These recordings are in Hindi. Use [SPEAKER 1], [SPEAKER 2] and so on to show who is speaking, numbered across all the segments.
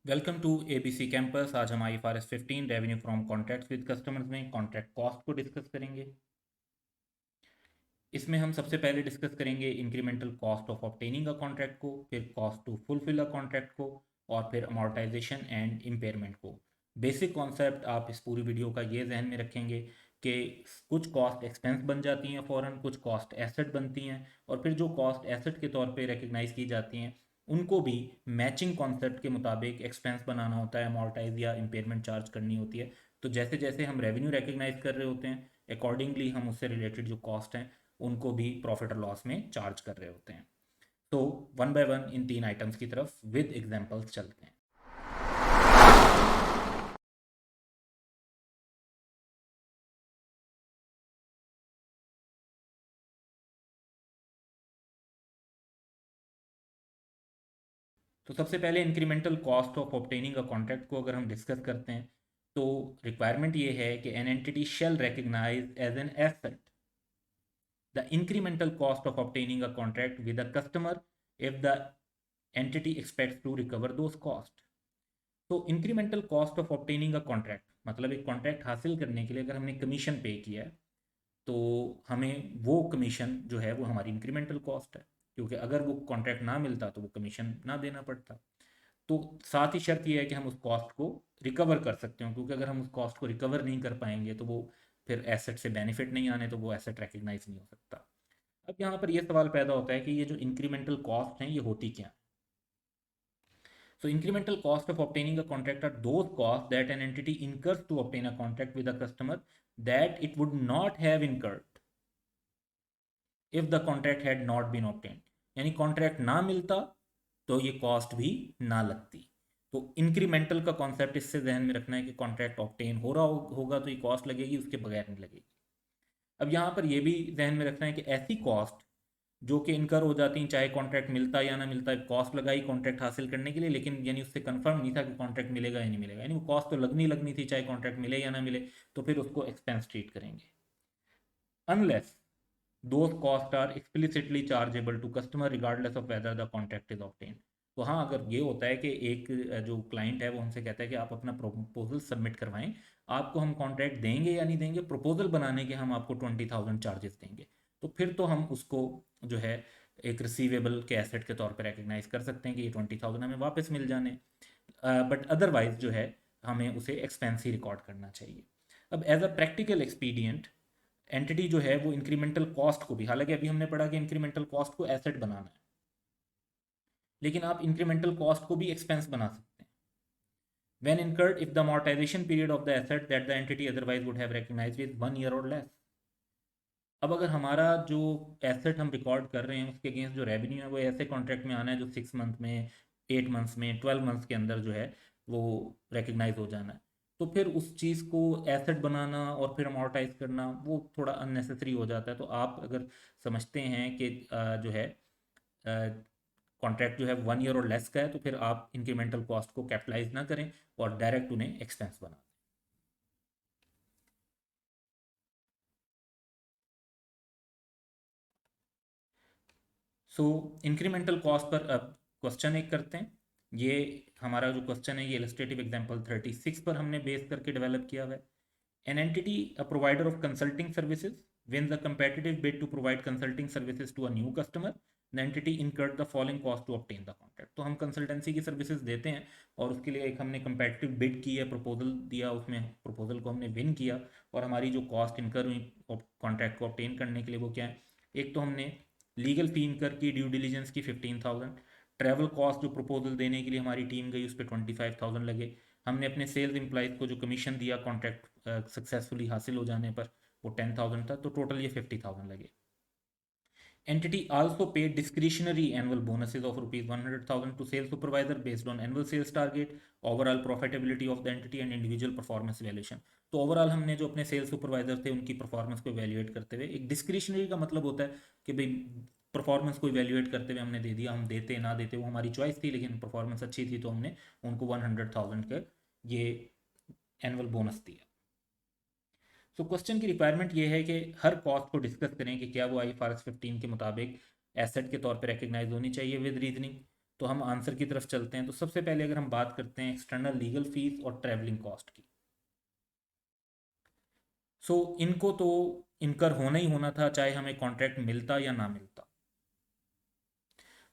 [SPEAKER 1] Welcome to ABC campus. आज हम IFRS 15 revenue from contracts with customers में कॉन्ट्रैक्ट कॉस्ट को डिस्कस करेंगे। इसमें हम सबसे पहले डिस्कस करेंगे incremental cost of obtaining a contract को, फिर cost to fulfil a contract को, और फिर अमॉर्टाइजेशन एंड इम्पेयरमेंट को। बेसिक कॉन्सेप्ट आप इस पूरी वीडियो का ये जहन में रखेंगे कि कुछ कॉस्ट एक्सपेंस बन जाती हैं फ़ौरन, कुछ कॉस्ट एसेट बनती हैं, और फिर जो कॉस्ट एसेट के तौर पे रिकग्नाइज की जाती हैं उनको भी मैचिंग कॉन्सेप्ट के मुताबिक एक्सपेंस बनाना होता है, अमॉर्टाइज या इम्पेयरमेंट चार्ज करनी होती है। तो जैसे जैसे हम रेवेन्यू रिकग्नाइज कर रहे होते हैं, अकॉर्डिंगली हम उससे रिलेटेड जो कॉस्ट हैं उनको भी प्रॉफिट और लॉस में चार्ज कर रहे होते हैं। तो वन बाय वन इन तीन आइटम्स की तरफ विद एग्जांपल्स चलते हैं। तो सबसे पहले incremental cost of obtaining a contract को अगर हम डिस्कस करते हैं तो रिक्वायरमेंट ये है कि an entity shall recognise as an asset the incremental cost of obtaining a contract with a customer if the entity expects to recover those costs। तो incremental cost of obtaining a contract मतलब एक कॉन्ट्रैक्ट हासिल करने के लिए अगर हमने कमीशन पे किया है तो हमें वो कमीशन जो है वो हमारी इंक्रीमेंटल कॉस्ट है, क्योंकि अगर वो कॉन्ट्रैक्ट ना मिलता तो वो कमीशन ना देना पड़ता। तो साथ ही शर्त ये है कि हम उस कॉस्ट को रिकवर कर सकते हो, क्योंकि अगर हम उस कॉस्ट को रिकवर नहीं कर पाएंगे तो वो फिर एसेट से बेनिफिट नहीं आने, तो वो एसेट रिकग्नाइज नहीं हो सकता। अब यहाँ पर यह सवाल पैदा होता है कि ये जो इंक्रीमेंटल कॉस्ट हैं ये होती क्या। So incremental cost of obtaining a contract are those costs that an entity incurs to obtain a contract with a customer that it would not have incurred if the contract had not been obtained। यानी कॉन्ट्रैक्ट ना मिलता तो ये कॉस्ट भी ना लगती। तो इंक्रीमेंटल का कॉन्सेप्ट इससे जहन में रखना है कि कॉन्ट्रैक्ट ऑब्टेन हो रहा होगा तो ये कॉस्ट लगेगी, उसके बगैर नहीं लगेगी। अब यहाँ पर यह भी जहन में रखना है कि ऐसी कॉस्ट जो कि इनकर हो जाती हैं चाहे कॉन्ट्रैक्ट मिलता या ना मिलता, कॉस्ट लगाई कॉन्ट्रैक्ट हासिल करने के लिए, लेकिन यानी उससे कंफर्म नहीं था कि कॉन्ट्रैक्ट मिलेगा या नहीं मिलेगा, यानी वो कॉस्ट तो लगनी लगनी थी चाहे कॉन्ट्रैक्ट मिले या ना मिले, तो फिर उसको एक्सपेंस ट्रीट करेंगे unless those costs are explicitly chargeable to customer regardless of whether the contract is obtained। तो हाँ, अगर ये होता है कि एक जो क्लाइंट है वो हमसे कहता है कि आप अपना प्रपोजल सबमिट करवाएं, आपको हम कॉन्ट्रैक्ट देंगे या नहीं देंगे, प्रपोजल बनाने के हम आपको 20,000 चार्जेस देंगे, तो फिर तो हम उसको जो है एक रिसीवेबल के एसेट के तौर पर रिकग्नाइज कर सकते हैं कि ये 20,000 हमें वापस मिल जाने। बट अदरवाइज जो है हमें उसे एक्सपेंस ही रिकॉर्ड करना चाहिए। अब as a practical expedient entity जो है वो इंक्रीमेंटल कॉस्ट को भी, हालांकि अभी हमने पढ़ा कि इंक्रीमेंटल कॉस्ट को एसेट बनाना है, लेकिन आप इंक्रीमेंटल कॉस्ट को भी एक्सपेंस बना सकते हैं। when incurred if the amortization period of the asset that the entity otherwise would have recognized is 1 year or less। अब अगर हमारा जो एसेट हम रिकॉर्ड कर रहे हैं उसके अगेंस्ट जो रेवेन्यू है वो ऐसे कॉन्ट्रैक्ट में आना है जो 6 मंथ में, 8 मंथ्स में, 12 मंथ्स के अंदर जो है वो रिकग्नाइज हो जाना है, तो फिर उस चीज़ को एसेट बनाना और फिर अमोर्टाइज करना वो थोड़ा अननेसेसरी हो जाता है। तो आप अगर समझते हैं कि जो है कॉन्ट्रैक्ट जो है 1 ईयर और लेस का है तो फिर आप इंक्रीमेंटल कॉस्ट को कैपिटलाइज ना करें और डायरेक्ट उन्हें एक्सपेंस बना। सो इंक्रीमेंटल कॉस्ट पर अब क्वेश्चन एक करते हैं। ये हमारा जो क्वेश्चन है ये इलस्ट्रेटिव एग्जांपल 36 पर हमने बेस करके डेवलप किया हुआ है। An entity a provider of consulting services wins a competitive bid to provide consulting services to a new customer, the entity incurred the following cost to obtain the contract। तो हम कंसल्टेंसी की सर्विसेज देते हैं और उसके लिए एक हमने कंपेटिटिव बिड की है, प्रपोजल दिया, उसमें प्रपोजल को हमने विन किया, और हमारी जो कॉस्ट इनकर हुई कॉन्ट्रैक्ट को ऑब्टेन करने के लिए वो क्या है। एक तो हमने लीगल फी इनकर की ड्यू डिलीजेंस की 15,000, ट्रैवल कॉस्ट जो प्रपोजल देने के लिए हमारी टीम गई उस पर 25,000 लगे, हमने अपने सेल्स एम्प्लॉयज़ को जो कमीशन दिया कॉन्ट्रैक्ट सक्सेसफुली हासिल हो जाने पर वो 10,000 था, तो टोटल ये 50,000 लगे। Entity also paid discretionary annual bonuses of rupees 100,000 to sales supervisor based on annual sales target, overall profitability of the entity and individual performance evaluation। तो ओवरऑल हमने जो अपने सेल्स सुपरवाइजर थे उनकी परफॉर्मेंस को इवेल्युएट करते हुए, एक डिस्क्रिशनरी का मतलब होता है कि भाई परफॉर्मेंस को इवेल्युएट करते हुए हमने दे दिया, हम देते ना देते वो हमारी चॉइस थी, लेकिन परफॉर्मेंस अच्छी थी तो हमने उनको 100,000 का ये एनुअल बोनस दिया। सो क्वेश्चन की रिक्वायरमेंट ये है कि हर कॉस्ट को डिस्कस करें कि क्या वो IFRS 15 के मुताबिक एसेट के तौर पर रिकग्नाइज होनी चाहिए विद रीजनिंग। तो हम आंसर की तरफ चलते हैं। तो सबसे पहले अगर हम बात करते हैं एक्सटर्नल लीगल फीस और ट्रैवलिंग कॉस्ट की, सो इनको तो इनकर होना ही होना था, चाहे हमें कॉन्ट्रैक्ट मिलता या ना मिलता।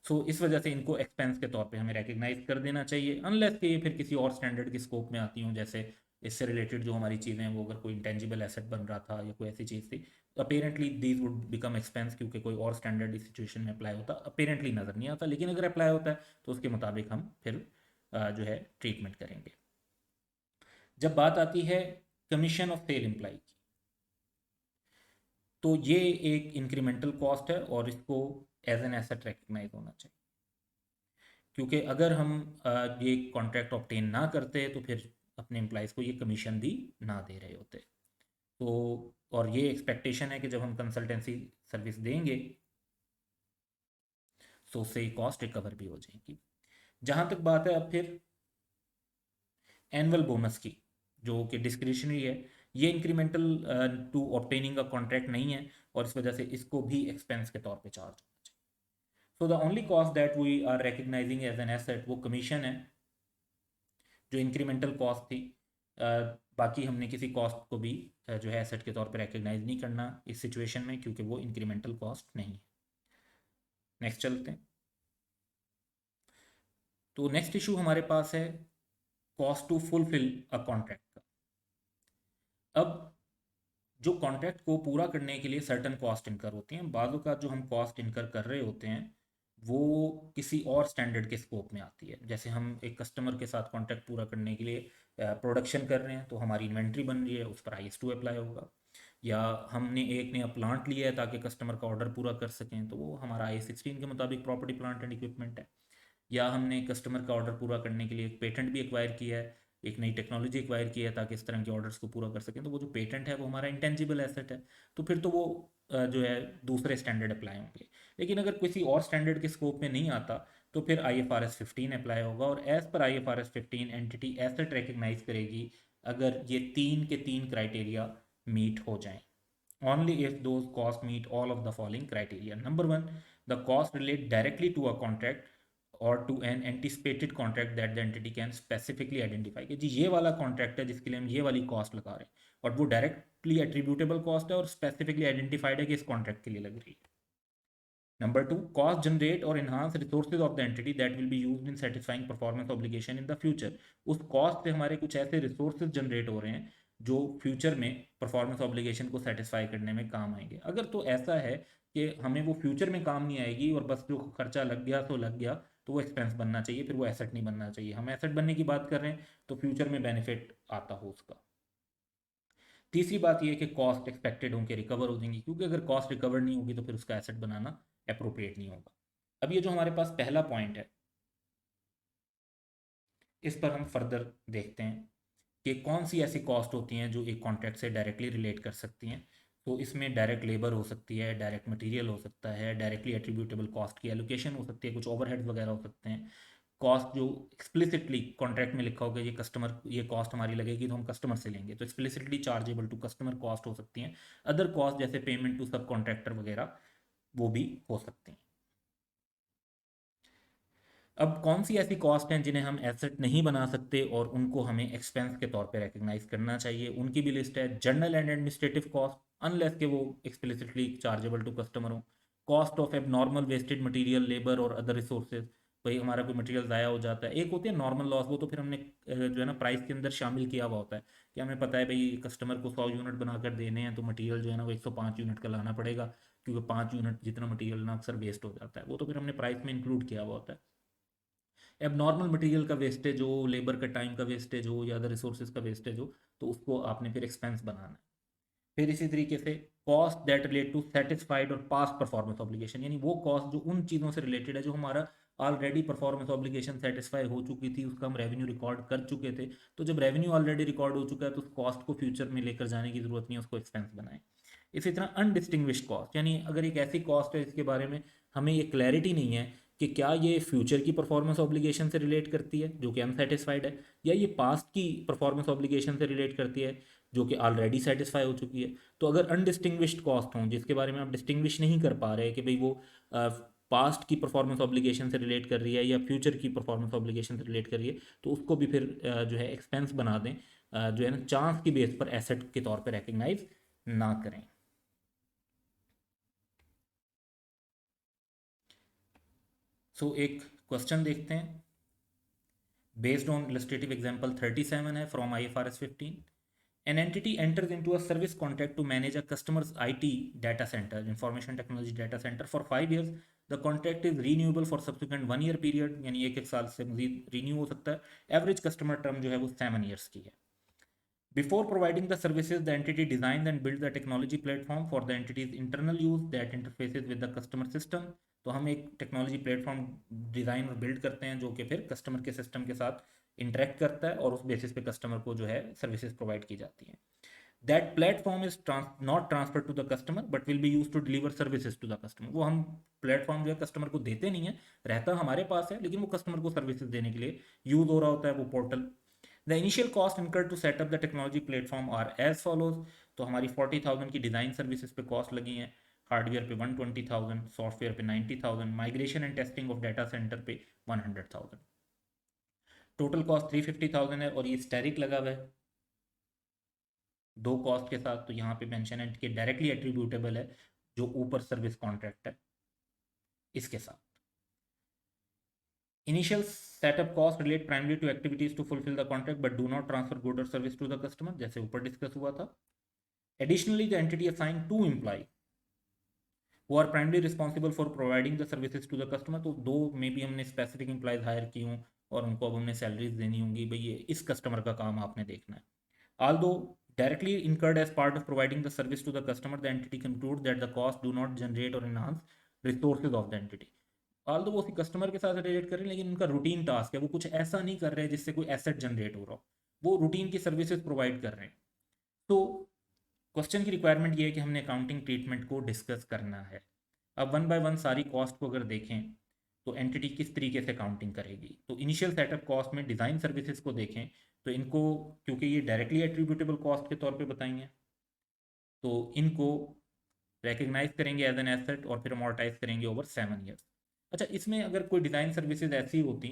[SPEAKER 1] सो इस वजह से इनको एक्सपेंस के तौर पे हमें रिकग्नाइज कर देना चाहिए, अनलेस कि ये फिर किसी और स्टैंडर्ड के स्कोप में आती हूँ, जैसे इससे रिलेटेड जो हमारी चीज़ें हैं वो अगर कोई इंटेंजिबल एसेट बन रहा था या कोई ऐसी चीज़ थी, तो apparently these would become expense, क्योंकि कोई और स्टैंडर्ड इस सिचुएशन में अप्लाई होता अपेरेंटली नज़र नहीं आता, लेकिन अगर अप्लाई होता है तो उसके मुताबिक हम फिर जो है ट्रीटमेंट करेंगे। जब बात आती है कमीशन ऑफ सेल एम्प्लाई की, तो ये एक इंक्रीमेंटल कॉस्ट है और इसको एज एन एसेट रिकग्नाइज होना चाहिए, क्योंकि अगर हम ये कॉन्ट्रैक्ट ऑब्टेन ना करते तो फिर अपने एम्प्लॉयज़ को ये कमीशन भी ना दे रहे होते। तो और ये एक्सपेक्टेशन है कि जब हम कंसल्टेंसी सर्विस देंगे तो उससे कॉस्ट रिकवर भी हो जाएगी। जहाँ तक बात है अब फिर एनुअल बोनस की, जो कि डिस्क्रिशनरी है, ये incremental to obtaining a contract नहीं है और इस वजह से इसको भी एक्सपेंस के तौर पे चार्ज होना चाहिए। So the only cost that we are recognising as an asset वो कमीशन है, जो इंक्रीमेंटल कॉस्ट थी। बाकी हमने किसी कॉस्ट को भी जो है एसेट के तौर पर रिकग्नाइज नहीं करना इस सिचुएशन में, क्योंकि वो इंक्रीमेंटल कॉस्ट नहीं है। नेक्स्ट चलते हैं। तो नेक्स्ट इशू हमारे पास है cost to fulfil a contract का। अब जो कॉन्ट्रैक्ट को पूरा करने के लिए सर्टन कॉस्ट इनकर होती हैं, बाज़ों का जो हम कॉस्ट इनकर कर रहे होते हैं वो किसी और स्टैंडर्ड के स्कोप में आती है। जैसे हम एक कस्टमर के साथ कॉन्ट्रैक्ट पूरा करने के लिए प्रोडक्शन कर रहे हैं, तो हमारी इन्वेंट्री बन रही है, उस पर IS2 अप्लाई होगा। या हमने एक नया प्लांट लिया है ताकि कस्टमर का ऑर्डर पूरा कर सकें, तो वो हमारा IS16 के मुताबिक प्रॉपर्टी प्लांट एंड इक्विपमेंट है। या हमने कस्टमर का ऑर्डर पूरा करने के लिए एक पेटेंट भी एक्वायर किया है, एक नई टेक्नोलॉजी एक्वायर की है ताकि इस तरह के ऑर्डर्स को पूरा कर सकें, तो वो जो पेटेंट है वो हमारा इंटेंजिबल एसेट है, तो फिर तो वो जो है दूसरे स्टैंडर्ड अप्लाई होंगे। लेकिन अगर किसी और स्टैंडर्ड के स्कोप में नहीं आता तो फिर IFRS 15 अप्लाई होगा, और as per IFRS 15 entity asset recognise करेगी अगर ये तीन के तीन क्राइटेरिया मीट हो जाएं। Only if those costs meet all of the following criteria. Number one, the cost relate directly to a contract or to an anticipated contract that the entity can specifically identify कि जी ये वाला कॉन्ट्रैक्ट है जिसके लिए हम ये वाली कॉस्ट लगा रहे हैं, और वो डायरेक्टली एट्रीब्यूटेबल कॉस्ट है और स्पेसिफिकली आइडेंटिफाइड है कि इस कॉन्ट्रैक्ट के लिए लग रही है। नंबर टू, कॉस्ट जनरेट और enhance resources of the entity that will be used in satisfying performance obligation in the future. उस कॉस्ट से हमारे कुछ ऐसे रिसोर्सेज जनरेट हो रहे हैं जो फ्यूचर में परफॉर्मेंस ऑब्लिगेशन को सेटिस्फाई करने में काम आएंगे। अगर तो ऐसा है कि हमें वो फ्यूचर में काम नहीं आएगी और बस जो खर्चा लग गया तो लग गया, तो वो एक्सपेंस बनना चाहिए, फिर वो एसेट नहीं बनना चाहिए। हम एसेट बनने की बात कर रहे हैं तो फ्यूचर में बेनिफिट आता हो उसका। तीसरी बात यह कि कॉस्ट एक्सपेक्टेड होंगे रिकवर हो जाएंगी, क्योंकि अगर कॉस्ट रिकवर नहीं होगी तो फिर उसका एसेट बनाना अप्रोप्रिएट नहीं होगा। अब ये जो हमारे पास पहला पॉइंट है, इस पर हम फर्दर देखते हैं कि कौन सी ऐसी कॉस्ट होती हैं जो एक कॉन्ट्रैक्ट से डायरेक्टली रिलेट कर सकती हैं। तो इसमें डायरेक्ट लेबर हो सकती है, डायरेक्ट मटेरियल हो सकता है, डायरेक्टली एट्रीब्यूटेबल कॉस्ट की एलोकेशन हो सकती है, कुछ ओवरहेड्स वगैरह हो सकते हैं। कॉस्ट जो एक्सप्लिसिटली कॉन्ट्रैक्ट में लिखा होगा ये कस्टमर, ये कॉस्ट हमारी लगेगी तो हम कस्टमर से लेंगे, तो explicitly chargeable to customer cost हो सकती हैं। अदर कॉस्ट जैसे पेमेंट टू सब कॉन्ट्रैक्टर वगैरह वो भी हो सकती हैं। अब कौन सी ऐसी कॉस्ट हैं जिन्हें हम एसेट नहीं बना सकते और उनको हमें एक्सपेंस के तौर पे रिकग्नाइज करना चाहिए, उनकी भी लिस्ट है। General and administrative cost, unless के वो एक्सप्लिसिटली चार्जेबल टू कस्टमर हो। Cost of abnormal wasted material, labour और अदर रिसोर्सेज, भाई हमारा कोई मटेरियल ज़ाया हो जाता है। एक होती है नॉर्मल लॉस, वो तो फिर हमने जो है ना प्राइस के अंदर शामिल किया हुआ होता है कि हमें पता है भाई कस्टमर को 100 यूनिट बनाकर देने हैं, तो मटेरियल जो है ना वो 105 यूनिट का लाना पड़ेगा, क्योंकि 5 यूनिट जितना मटेरियल ना अक्सर वेस्ट हो जाता है, वो तो फिर हमने प्राइस में इंक्लूड किया हुआ होता है। एबनॉर्मल मटेरियल का वेस्टेज हो, लेबर का टाइम का वेस्टेज हो या अदर रिसोर्सेज का वेस्टेज हो, तो उसको आपने फिर एक्सपेंस बनाना है। फिर इसी तरीके से cost that relate to satisfied और पास्ट परफॉर्मेंस ऑब्लिगेशन, यानी वो कॉस्ट जो उन चीज़ों से रिलेटेड है जो हमारा ऑलरेडी परफॉर्मेंस ऑब्लिगेशन सेटिस्फाई हो चुकी थी, उसका हम रेवेन्यू रिकॉर्ड कर चुके थे। तो जब रेवेन्यू ऑलरेडी रिकॉर्ड हो चुका है तो उस कॉस्ट को फ्यूचर में लेकर जाने की जरूरत नहीं है, उसको एक्सपेंस बनाएं। इसी तरह अनडिस्टिंग्विश कॉस्ट, यानी अगर एक ऐसी कॉस्ट है इसके बारे में हमें ये क्लैरिटी नहीं है कि क्या ये फ्यूचर की परफॉर्मेंस ऑब्लिगेशन से रिलेट करती है जो कि अनसेटिस्फाइड है, या ये पास्ट की परफॉर्मेंस ऑब्लिगेशन से रिलेट करती है जो कि ऑलरेडी सेटिस्फाई हो चुकी है। तो अगर अनडिस्टिंग्विश्ड कॉस्ट हों जिसके बारे में आप डिस्टिंग्विश नहीं कर पा रहे कि भाई वो पास्ट की परफॉर्मेंस ऑब्लिगेशन से रिलेट कर रही है या फ्यूचर की परफॉर्मेंस ऑब्लिगेशन से रिलेट कर रही है, तो उसको भी फिर जो है एक्सपेंस बना दें, जो है ना चांस की बेस पर एसेट के तौर पर रिकग्नाइज ना करें। सो एक क्वेश्चन देखते हैं बेस्ड ऑन इलस्ट्रेटिव एग्जांपल 37 है from IFRS 15। An entity enters into a service contract to manage a customer's IT data center, information technology data center, for 5 years. The contract is renewable for subsequent 1 year period, यानी एक साल से मजीद रिन्यू हो सकता है। एवरेज कस्टमर टर्म जो है वो 7 years की है। Before providing the services, the entity designs and builds the technology platform for the entity's internal use that interfaces with the customer system. तो हम एक टेक्नोलॉजी प्लेटफॉर्म डिज़ाइन और बिल्ड करते हैं जो कि फिर कस्टमर के सिस्टम के साथ इंटरेक्ट करता है और उस बेसिस पे कस्टमर को जो है सर्विसेज प्रोवाइड की जाती हैं। That platform is not transfer to the customer but will be use to deliver services to the customer. वो हम प्लेटफॉर्म जो है कस्टमर को देते नहीं है, रहता हमारे पास है, लेकिन वो कस्टमर को सर्विसेज देने के लिए यूज हो रहा होता है वो portal. The initial cost incurred to set up the technology platform are as follows. तो हमारी 40,000 की डिज़ाइन सर्विसेज पे कॉस्ट लगी हैं, हार्डवेयर पे 120,000, सॉफ्टवेयर पे 90,000, migration and testing of data centre पे 100,000। टोटल कॉस्ट 350,000 है और ये स्टैरिक लगा हुआ है दो कॉस्ट के साथ। तो यहाँ पे मेंशन है कि डायरेक्टली एट्रीब्यूटेबल है जो ऊपर सर्विस कॉन्ट्रैक्ट है इसके साथ। Initial setup cost relate primary to activities to fulfil the contract but do not transfer good or service to the customer, जैसे ऊपर डिस्कस हुआ था। Additionally the entity assign 2 employ who are primary responsible for providing the services to the customer. तो दो में भी हमने स्पेसिफिक एम्प्लॉयज हायर की हूँ और उनको अब हमने सैलरीज देनी होंगी, भाई ये इस कस्टमर का काम आपने देखना है। Although directly incurred as part of providing the service to the customer, the entity concludes that the cost do not generate or enhance resources of the entity. Although वो कस्टमर के साथ रिलेट कर रहे हैं लेकिन उनका रूटीन टास्क है, वो कुछ ऐसा नहीं कर रहे हैं जिससे कोई एसेट जनरेट हो रहा हो, वो रूटीन की सर्विसेज प्रोवाइड कर रहे हैं। तो क्वेश्चन की रिक्वायरमेंट ये है कि हमने अकाउंटिंग ट्रीटमेंट को डिस्कस करना है। अब वन बाय वन सारी कॉस्ट को अगर देखें तो एंटिटी किस तरीके से अकाउंटिंग करेगी। तो इनिशियल सेटअप कॉस्ट में डिज़ाइन सर्विसेज को देखें तो इनको, क्योंकि ये डायरेक्टली एट्रीब्यूटेबल कॉस्ट के तौर पे बताएंगे, तो इनको रिकग्नाइज करेंगे एज एन एसेट और फिर अमोर्टाइज करेंगे ओवर 7 years। अच्छा, इसमें अगर कोई डिज़ाइन सर्विसेज ऐसी होती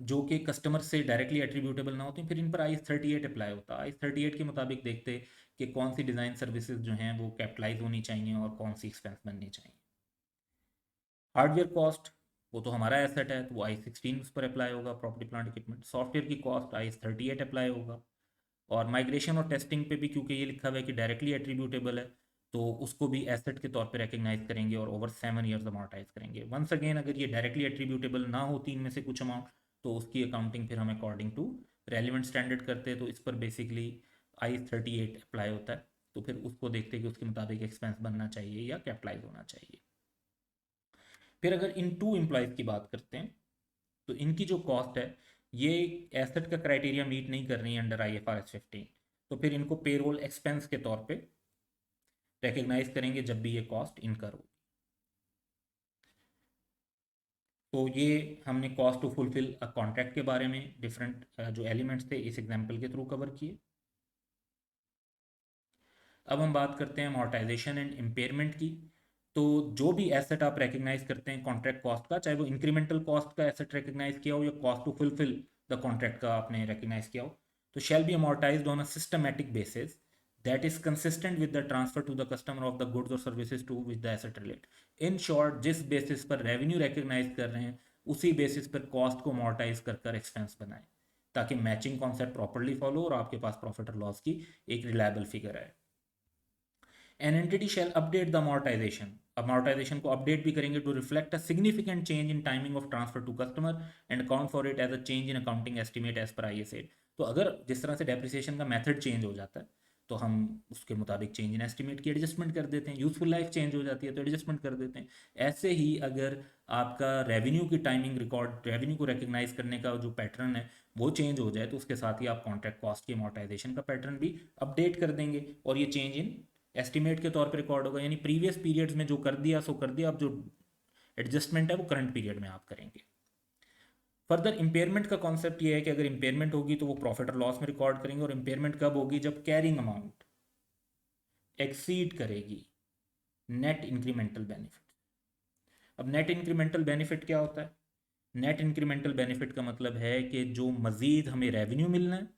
[SPEAKER 1] जो कि कस्टमर से डायरेक्टली एट्रीब्यूटेबल ना होती, फिर इन पर IS 38 अप्लाई होता। IS 38 के मुताबिक देखते कि कौन सी डिज़ाइन सर्विसेज जो हैं वो कैपिटलाइज होनी चाहिए और कौन सी एक्सपेंस बननी चाहिए। हार्डवेयर कॉस्ट वो तो हमारा एसेट है तो वो IS 16 उस पर अप्लाई होगा, प्रॉपर्टी प्लांट इक्विपमेंट। सॉफ्टवेयर की कॉस्ट IS 38 अप्लाई होगा। और माइग्रेशन और टेस्टिंग पे भी क्योंकि ये लिखा हुआ है कि डायरेक्टली एट्रीब्यूटेबल है तो उसको भी एसेट के तौर पे रिकग्नाइज करेंगे और ओवर 7 years अमोर्टाइज करेंगे। वंस अगेन अगर ये डायरेक्टली एट्रीब्यूटेबल ना होती इनमें से कुछ अमाउंट तो उसकी अकाउंटिंग फिर हम अकॉर्डिंग टू रेलिवेंट स्टैंडर्ड करते हैं, तो इस पर बेसिकली IS 38 अप्लाई होता है। तो फिर उसको देखते हैं कि उसके मुताबिक एक्सपेंस बनना चाहिए या कैपिटलाइज होना चाहिए। फिर अगर इन 2 एम्प्लॉयज़ की बात करते हैं तो इनकी जो कॉस्ट है ये एसेट का क्राइटेरिया मीट नहीं कर रही है अंडर IFRS 15, तो फिर इनको पेरोल एक्सपेंस के तौर पे रिकग्नाइज करेंगे जब भी ये कॉस्ट इनकर हो। तो ये हमने cost to fulfil a contract के बारे में डिफरेंट जो एलिमेंट्स थे इस एग्जांपल के थ्रू कवर किए। अब हम बात करते हैं अमोर्टाइजेशन एंड इम्पेयरमेंट की। तो जो भी एसेट आप रिकग्नाइज करते हैं कॉन्ट्रैक्ट कॉस्ट का, चाहे वो इंक्रीमेंटल कॉस्ट का एसेट रिकग्नाइज किया हो या cost to fulfil the contract का आपने रिकग्नाइज किया हो, तो shall be amortised on a systematic basis that is consistent with the transfer to the customer of the goods or services to which the asset relate। in short जिस बेसिस पर रेवेन्यू रिकग्नाइज कर रहे हैं उसी बेसिस पर कॉस्ट को अमोर्टाइज कर कर एक्सपेंस बनाएं ताकि मैचिंग कॉन्सेप्ट प्रॉपर्ली फॉलो और आपके पास प्रॉफिट और लॉस की एक रिलायबल फिगर है। An entity shall update the amortization। amortization को अपडेट भी करेंगे to reflect a significant change in timing of transfer to customer and account for it as a change in accounting estimate as per IS 8। तो अगर जिस तरह से डेप्रिसिएशन का मेथड चेंज हो जाता है तो हम उसके मुताबिक चेंज इन एस्टिमेट की एडजस्टमेंट कर देते हैं। यूजफुल लाइफ चेंज हो जाती है तो एडजस्टमेंट कर देते हैं। ऐसे ही अगर आपका रेवेन्यू की टाइमिंग रिकॉर्ड, रेवेन्यू को रिकग्नाइज करने का जो पैटर्न है वो चेंज हो जाए तो उसके साथ ही आप कॉन्ट्रैक्ट कॉस्ट की अमोर्टाइजेशन का पैटर्न भी अपडेट कर देंगे और ये चेंज इन एस्टिमेट के तौर पे रिकॉर्ड होगा। यानी प्रीवियस पीरियड्स में जो कर दिया सो कर दिया, अब जो एडजस्टमेंट है वो करंट पीरियड में आप करेंगे। फर्दर इंपेयरमेंट का कॉन्सेप्ट ये है कि अगर इंपेयरमेंट होगी तो वो प्रॉफिट और लॉस में रिकॉर्ड करेंगे। और इंपेयरमेंट कब होगी? जब कैरिंग अमाउंट एक्सीड करेगी नेट इंक्रीमेंटल बेनिफिट। अब नेट इंक्रीमेंटल बेनिफिट क्या होता है? नेट इंक्रीमेंटल बेनिफिट का मतलब है कि जो मज़ीद हमें रेवेन्यू मिलना है,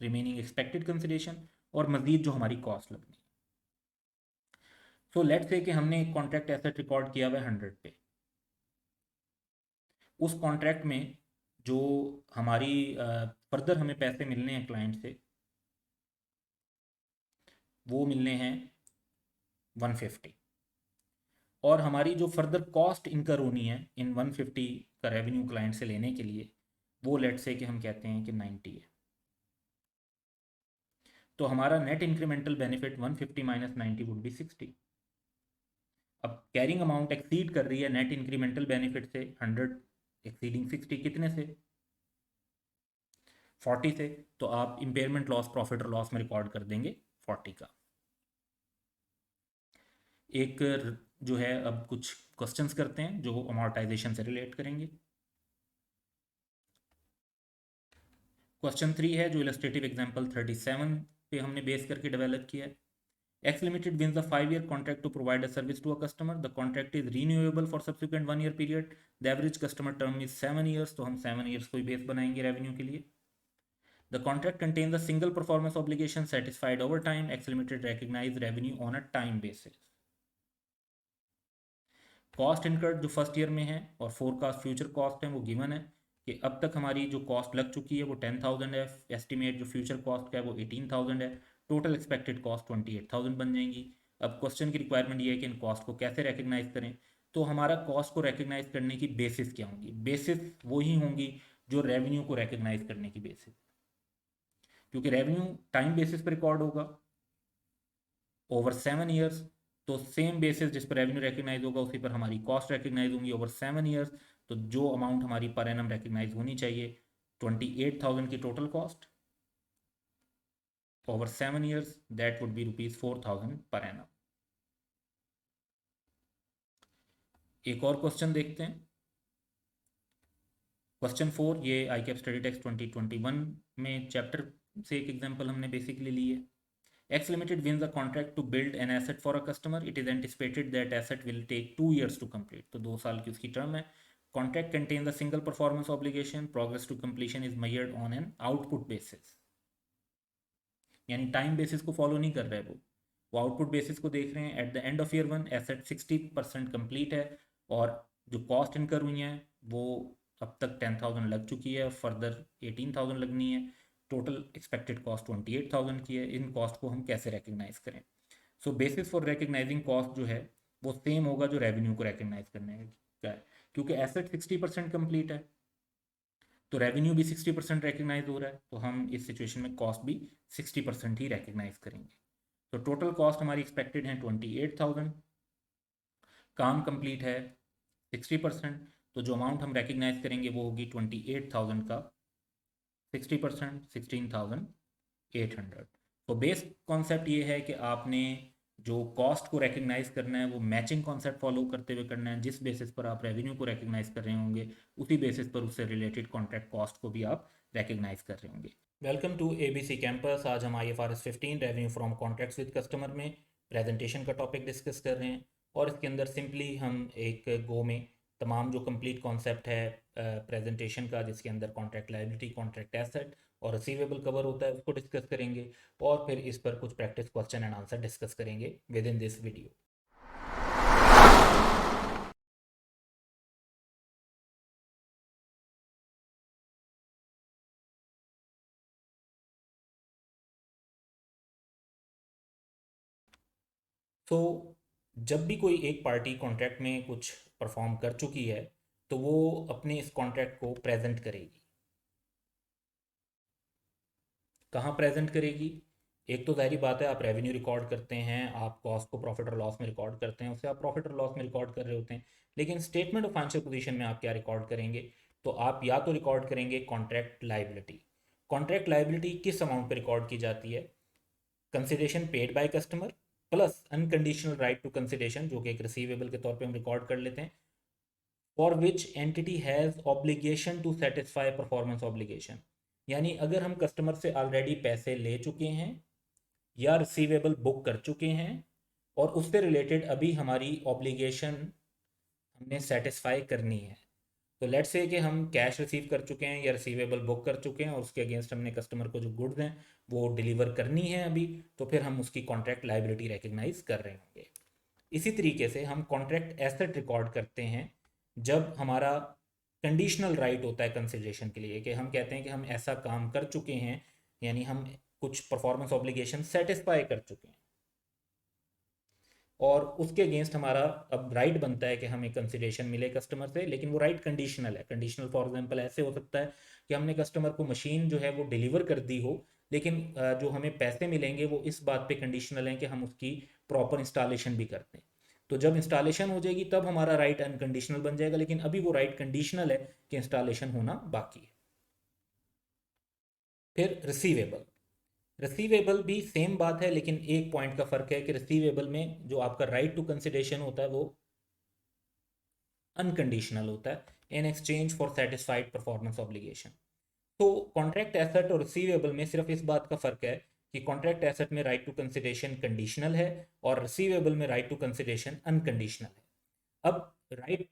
[SPEAKER 1] रिमेनिंग एक्सपेक्टेड कंसिडरेशन, और मज़ीद जो हमारी कॉस्ट लगनी है। सो लेट्स से कि हमने एक कॉन्ट्रैक्ट एसेट रिकॉर्ड किया हुआ है 100 पे। उस कॉन्ट्रैक्ट में जो हमारी फर्दर हमें पैसे मिलने हैं क्लाइंट से, वो मिलने हैं 150, और हमारी जो फर्दर कॉस्ट इनकर होनी है इन 150 का रेवेन्यू क्लाइंट से लेने के लिए, वो लेट्स से कि हम कहते हैं कि 90 है। तो हमारा net incremental benefit 150 minus 90 would be 60। अब कैरिंग अमाउंट एक्सीड कर रही है नेट इंक्रीमेंटल बेनिफिट से, 100 एक्सीडिंग 60, कितने से? 40 से। तो आप इम्पेयरमेंट लॉस प्रॉफिट और लॉस में रिकॉर्ड कर देंगे 40 का। एक जो है, अब कुछ क्वेश्चंस करते हैं जो अमॉर्टाइजेशन से रिलेट करेंगे। क्वेश्चन 3 है जो इलस्ट्रेटिव एग्जांपल 37 पे हमने बेस करके डेवलप किया है। X Limited wins a 5-year contract to provide a service to a customer. The contract is renewable for subsequent 1 year period. The average customer term is 7 years. तो हम 7 years को ही बेस बनाएंगे रेवेन्यू के लिए। The contract contains a single performance obligation satisfied over time. X Limited recognize revenue on a time basis. Cost incurred जो फर्स्ट ईयर में है और फोरकास्ट फ्यूचर कॉस्ट है वो गिवन है कि अब तक हमारी जो कॉस्ट लग चुकी है वो 10,000 है। एस्टिमेट जो फ्यूचर कॉस्ट का है वो 18,000 है। टोटल एक्सपेक्टेड कॉस्ट 28,000 बन जाएंगी। अब क्वेश्चन की रिक्वायरमेंट ये है कि इन कॉस्ट को कैसे रिकग्नाइज करें। तो हमारा कॉस्ट को रिकग्नाइज करने की बेसिस क्या होंगी? बेसिस वही होंगी जो रेवेन्यू को रिकग्नाइज करने की बेसिस, क्योंकि रेवेन्यू टाइम बेसिस पर रिकॉर्ड होगा ओवर 7 ईयर्स। तो सेम बेसिस जिस पर रेवेन्यू रिकग्नाइज होगा उसी पर हमारी कॉस्ट रिकग्नाइज होंगी ओवर 7 ईयर्स। तो जो अमाउंट हमारी पर एनम रिकग्नाइज होनी चाहिए 28,000 की total cost over 7 years, that would be ₹4,000 per annum. एक और क्वेश्चन देखते हैं, क्वेश्चन 4। ये आई कैप स्टडी टेक्स्ट 2021 में चैप्टर से एक एग्जाम्पल हमने बेसिकली ली है। X Limited wins a contract to build an asset for a customer. It is anticipated that asset will take 2 years to complete. तो 2 साल की उसकी टर्म है। Contract contains a single performance obligation. Progress to completion is measured on an output basis. यानी टाइम बेसिस को फॉलो नहीं कर रहे वो आउटपुट बेसिस को देख रहे हैं। At the end of year 1 asset 60% complete है और जो कॉस्ट इनकर हुई है वो अब तक 10,000 लग चुकी है और फर्दर 18,000 लगनी है। टोटल एक्सपेक्टेड कॉस्ट 28,000 की है। इन कॉस्ट को हम कैसे रिकग्नाइज करें? सो बेसिस फॉर रिकग्नाइजिंग कॉस्ट जो है वो सेम होगा जो रेवेन्यू को रिकग्नाइज करने का है, क्योंकि एसेट 60% कंप्लीट है तो रेवेन्यू भी 60% रिकग्नाइज हो रहा है। तो हम इस सिचुएशन में कॉस्ट भी 60% ही रिकग्नाइज करेंगे। तो टोटल कॉस्ट हमारी एक्सपेक्टेड है 28,000, काम कंप्लीट है 60%। तो जो अमाउंट हम रिकग्नाइज करेंगे वो होगी 28,000 का 60%, 16,800। तो बेस कॉन्सेप्ट ये है कि आपने जो कॉस्ट को रिकग्नाइज करना है वो मैचिंग कॉन्सेप्ट फॉलो करते हुए करना है। जिस बेसिस पर आप रेवेन्यू को रिकग्नाइज कर रहे होंगे उसी बेसिस पर उससे रिलेटेड कॉन्ट्रैक्ट कॉस्ट को भी आप रिकग्नाइज कर रहे होंगे। Welcome to ABC campus. आज हम IFRS 15 revenue from contracts with customer में प्रेजेंटेशन का टॉपिक डिस्कस कर रहे हैं और इसके अंदर सिंपली हम एक गो में तमाम जो कंप्लीट कॉन्सेप्ट है प्रेजेंटेशन का, जिसके अंदर कॉन्ट्रैक्ट लायबिलिटी, कॉन्ट्रैक्ट एसेट और रिसीवेबल कवर होता है, उसको डिस्कस करेंगे और फिर इस पर कुछ practice question and answer discuss करेंगे विद इन दिस वीडियो। तो जब भी कोई एक पार्टी कॉन्ट्रैक्ट में कुछ परफॉर्म कर चुकी है तो वो अपने इस कॉन्ट्रैक्ट को प्रेजेंट करेगी। कहाँ प्रेजेंट करेगी? एक तो जाहिर बात है, आप रेवेन्यू रिकॉर्ड करते हैं, आप कॉस्ट को प्रॉफिट और लॉस में रिकॉर्ड करते हैं, उससे आप प्रॉफिट और लॉस में रिकॉर्ड कर रहे होते हैं। लेकिन स्टेटमेंट ऑफ फाइनेंशियल पोजीशन में आप क्या रिकॉर्ड करेंगे? तो आप या तो रिकॉर्ड करेंगे कॉन्ट्रैक्ट लायबिलिटी। कॉन्ट्रैक्ट लायबिलिटी किस अमाउंट पर रिकॉर्ड की जाती है? Consideration paid by customer plus unconditional right to consideration, जो कि एक रिसीवेबल के तौर पे हम रिकॉर्ड कर लेते हैं, for which entity has obligation to satisfy performance obligation. यानी अगर हम कस्टमर से ऑलरेडी पैसे ले चुके हैं या रिसीवेबल बुक कर चुके हैं और उससे रिलेटेड अभी हमारी ऑब्लिगेशन हमने सेटिस्फाई करनी है। तो लेट्स से कि हम कैश रिसीव कर चुके हैं या रिसीवेबल बुक कर चुके हैं और उसके अगेंस्ट हमने कस्टमर को जो गुड्स हैं वो डिलीवर करनी है अभी, तो फिर हम उसकी कॉन्ट्रैक्ट लाइबिलिटी रिकग्नाइज कर रहे होंगे। इसी तरीके से हम कॉन्ट्रैक्ट एसेट रिकॉर्ड करते हैं जब हमारा कंडीशनल राइट होता है कंसिडरेशन के लिए, कि हम कहते हैं कि हम ऐसा काम कर चुके हैं, यानी हम कुछ परफॉर्मेंस ऑब्लिगेशन सेटिस्फाई कर चुके हैं और उसके अगेंस्ट हमारा अब राइट बनता है कि हमें कंसिडरेशन मिले कस्टमर से, लेकिन वो राइट कंडीशनल है। कंडीशनल फॉर एग्जांपल ऐसे हो सकता है कि हमने कस्टमर को मशीन जो है वो डिलीवर कर दी हो, लेकिन जो हमें पैसे मिलेंगे वो इस बात पे कंडीशनल हैं कि हम उसकी प्रॉपर इंस्टॉलेशन भी करते हैं। तो जब इंस्टॉलेशन हो जाएगी तब हमारा राइट अनकंडीशनल बन जाएगा, लेकिन अभी वो राइट कंडीशनल है कि इंस्टॉलेशन होना बाकी है। फिर रिसीवेबल, रिसीवेबल भी सेम बात है, लेकिन एक पॉइंट का फर्क है कि रिसीवेबल में जो आपका राइट टू कंसिडरेशन होता है वो अनकंडीशनल होता है in exchange for satisfied performance obligation. तो कॉन्ट्रैक्ट एसेट और रिसीवेबल में सिर्फ इस बात का फर्क है कि कॉन्ट्रैक्ट एसेट में राइट टू कंसिडरेशन कंडीशनल है और रिसीवेबल में राइट टू कंसिडरेशन अनकंडीशनल है। अब राइट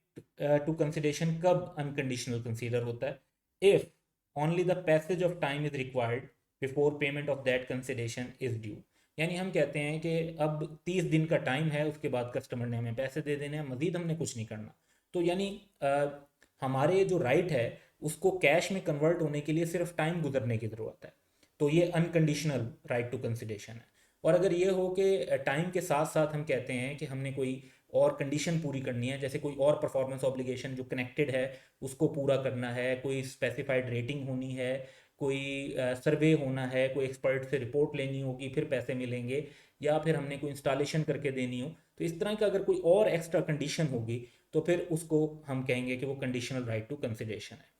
[SPEAKER 1] टू कंसिडरेशन कब अनकंडीशनल कंसीडर होता है? If only the passage of time is required before payment of that consideration is due. यानी हम कहते हैं कि अब 30 दिन का टाइम है, उसके बाद कस्टमर ने हमें पैसे दे देने हैं, मजीद हमने कुछ नहीं करना। तो यानी हमारे जो राइट है उसको कैश में कन्वर्ट होने के लिए सिर्फ टाइम गुजरने की ज़रूरत है। तो ये अनकंडीशनल राइट टू कंसिडरेशन है। और अगर ये हो कि टाइम के साथ साथ हम कहते हैं कि हमने कोई और कंडीशन पूरी करनी है, जैसे कोई और परफॉर्मेंस ऑब्लिगेशन जो कनेक्टेड है उसको पूरा करना है, कोई स्पेसिफाइड रेटिंग होनी है, कोई सर्वे होना है, कोई एक्सपर्ट से रिपोर्ट लेनी होगी फिर पैसे मिलेंगे, या फिर हमने कोई इंस्टॉलेशन करके देनी हो, तो इस तरह का अगर कोई और एक्स्ट्रा कंडीशन होगी तो फिर उसको हम कहेंगे कि वो कंडीशनल राइट टू कंसिडरेशन है।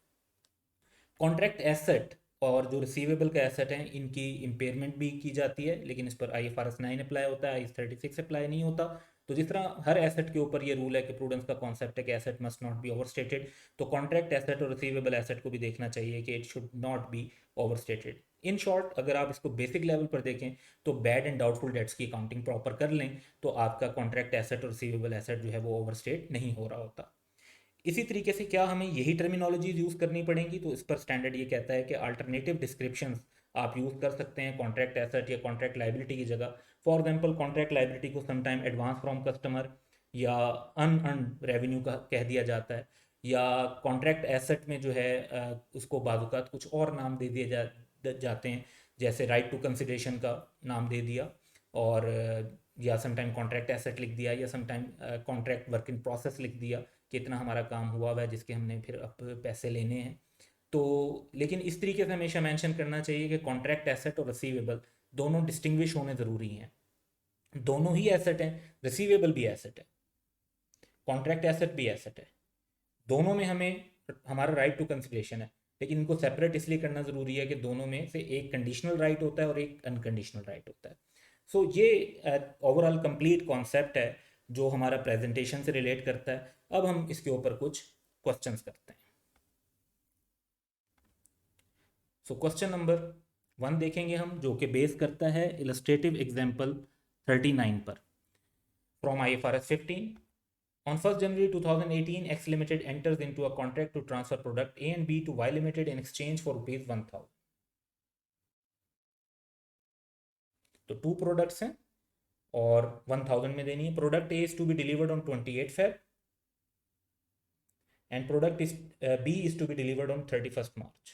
[SPEAKER 1] कॉन्ट्रैक्ट एसेट और जो रिसीवेबल का एसेट है इनकी इम्पेयरमेंट भी की जाती है, लेकिन इस पर IFRS 9 अप्लाई होता है, IS 36 अप्लाई नहीं होता। तो जिस तरह हर एसेट के ऊपर ये रूल है कि प्रूडेंस का कॉन्सेप्ट है कि asset must not be overstated, तो कॉन्ट्रैक्ट एसेट और रिसीवेबल एसेट को भी देखना चाहिए कि it should not be overstated. In short अगर आप इसको बेसिक लेवल पर देखें तो बैड एंड डाउटफुल डेट्स की अकाउंटिंग प्रॉपर कर लें तो आपका कॉन्ट्रैक्ट एसेट और रिसीवेबल एसेट जो है वो ओवरस्टेट नहीं हो रहा होता। इसी तरीके से क्या हमें यही टर्मिनोलॉजीज यूज़ करनी पड़ेंगी? तो इस पर स्टैंडर्ड ये कहता है कि अल्टरनेटिव डिस्क्रिप्शंस आप यूज़ कर सकते हैं कॉन्ट्रैक्ट एसेट या कॉन्ट्रैक्ट लाइबिलिटी की जगह। फॉर एग्जांपल कॉन्ट्रैक्ट लाइबिलिटी को समटाइम एडवांस फ्रॉम कस्टमर या अनअर्न रेवेन्यू का कह दिया जाता है, या कॉन्ट्रैक्ट एसेट में जो है उसको बाजुकात कुछ और नाम दे दिए जाते हैं, जैसे राइट टू कंसिडरेशन का नाम दे दिया, और या समटाइम कॉन्ट्रैक्ट एसेट लिख दिया, या sometime contract work in process लिख दिया, कितना हमारा काम हुआ हुआ है जिसके हमने फिर अब पैसे लेने हैं। तो लेकिन इस तरीके से हमेशा मेंशन करना चाहिए कि कॉन्ट्रैक्ट एसेट और रिसीवेबल दोनों डिस्टिंग्विश होने ज़रूरी हैं। दोनों ही एसेट हैं, रिसीवेबल भी एसेट है, कॉन्ट्रैक्ट एसेट भी एसेट है, दोनों में हमें हमारा राइट टू कंसिडरेशन है, लेकिन इनको सेपरेट इसलिए करना ज़रूरी है कि दोनों में से एक कंडीशनल राइट होता है और एक अनकंडीशनल राइट होता है। सो ये ओवरऑल कंप्लीट कॉन्सेप्ट है जो हमारा प्रेजेंटेशन से रिलेट करता है। अब हम इसके ऊपर कुछ क्वेश्चंस करते हैं। सो क्वेश्चन नंबर 1 देखेंगे हम, जो कि बेस करता है इलस्ट्रेटिव एग्जाम्पल 39 पर। From IFRS 15, on 1st January 2018, X Limited enters into a contract to transfer product A and B to Y Limited in exchange for rupees 1000. तो 2 प्रोडक्ट्स हैं और 1000 में देनी है। Product A is to be delivered on 28 Feb and product is B is to be delivered on 31st March.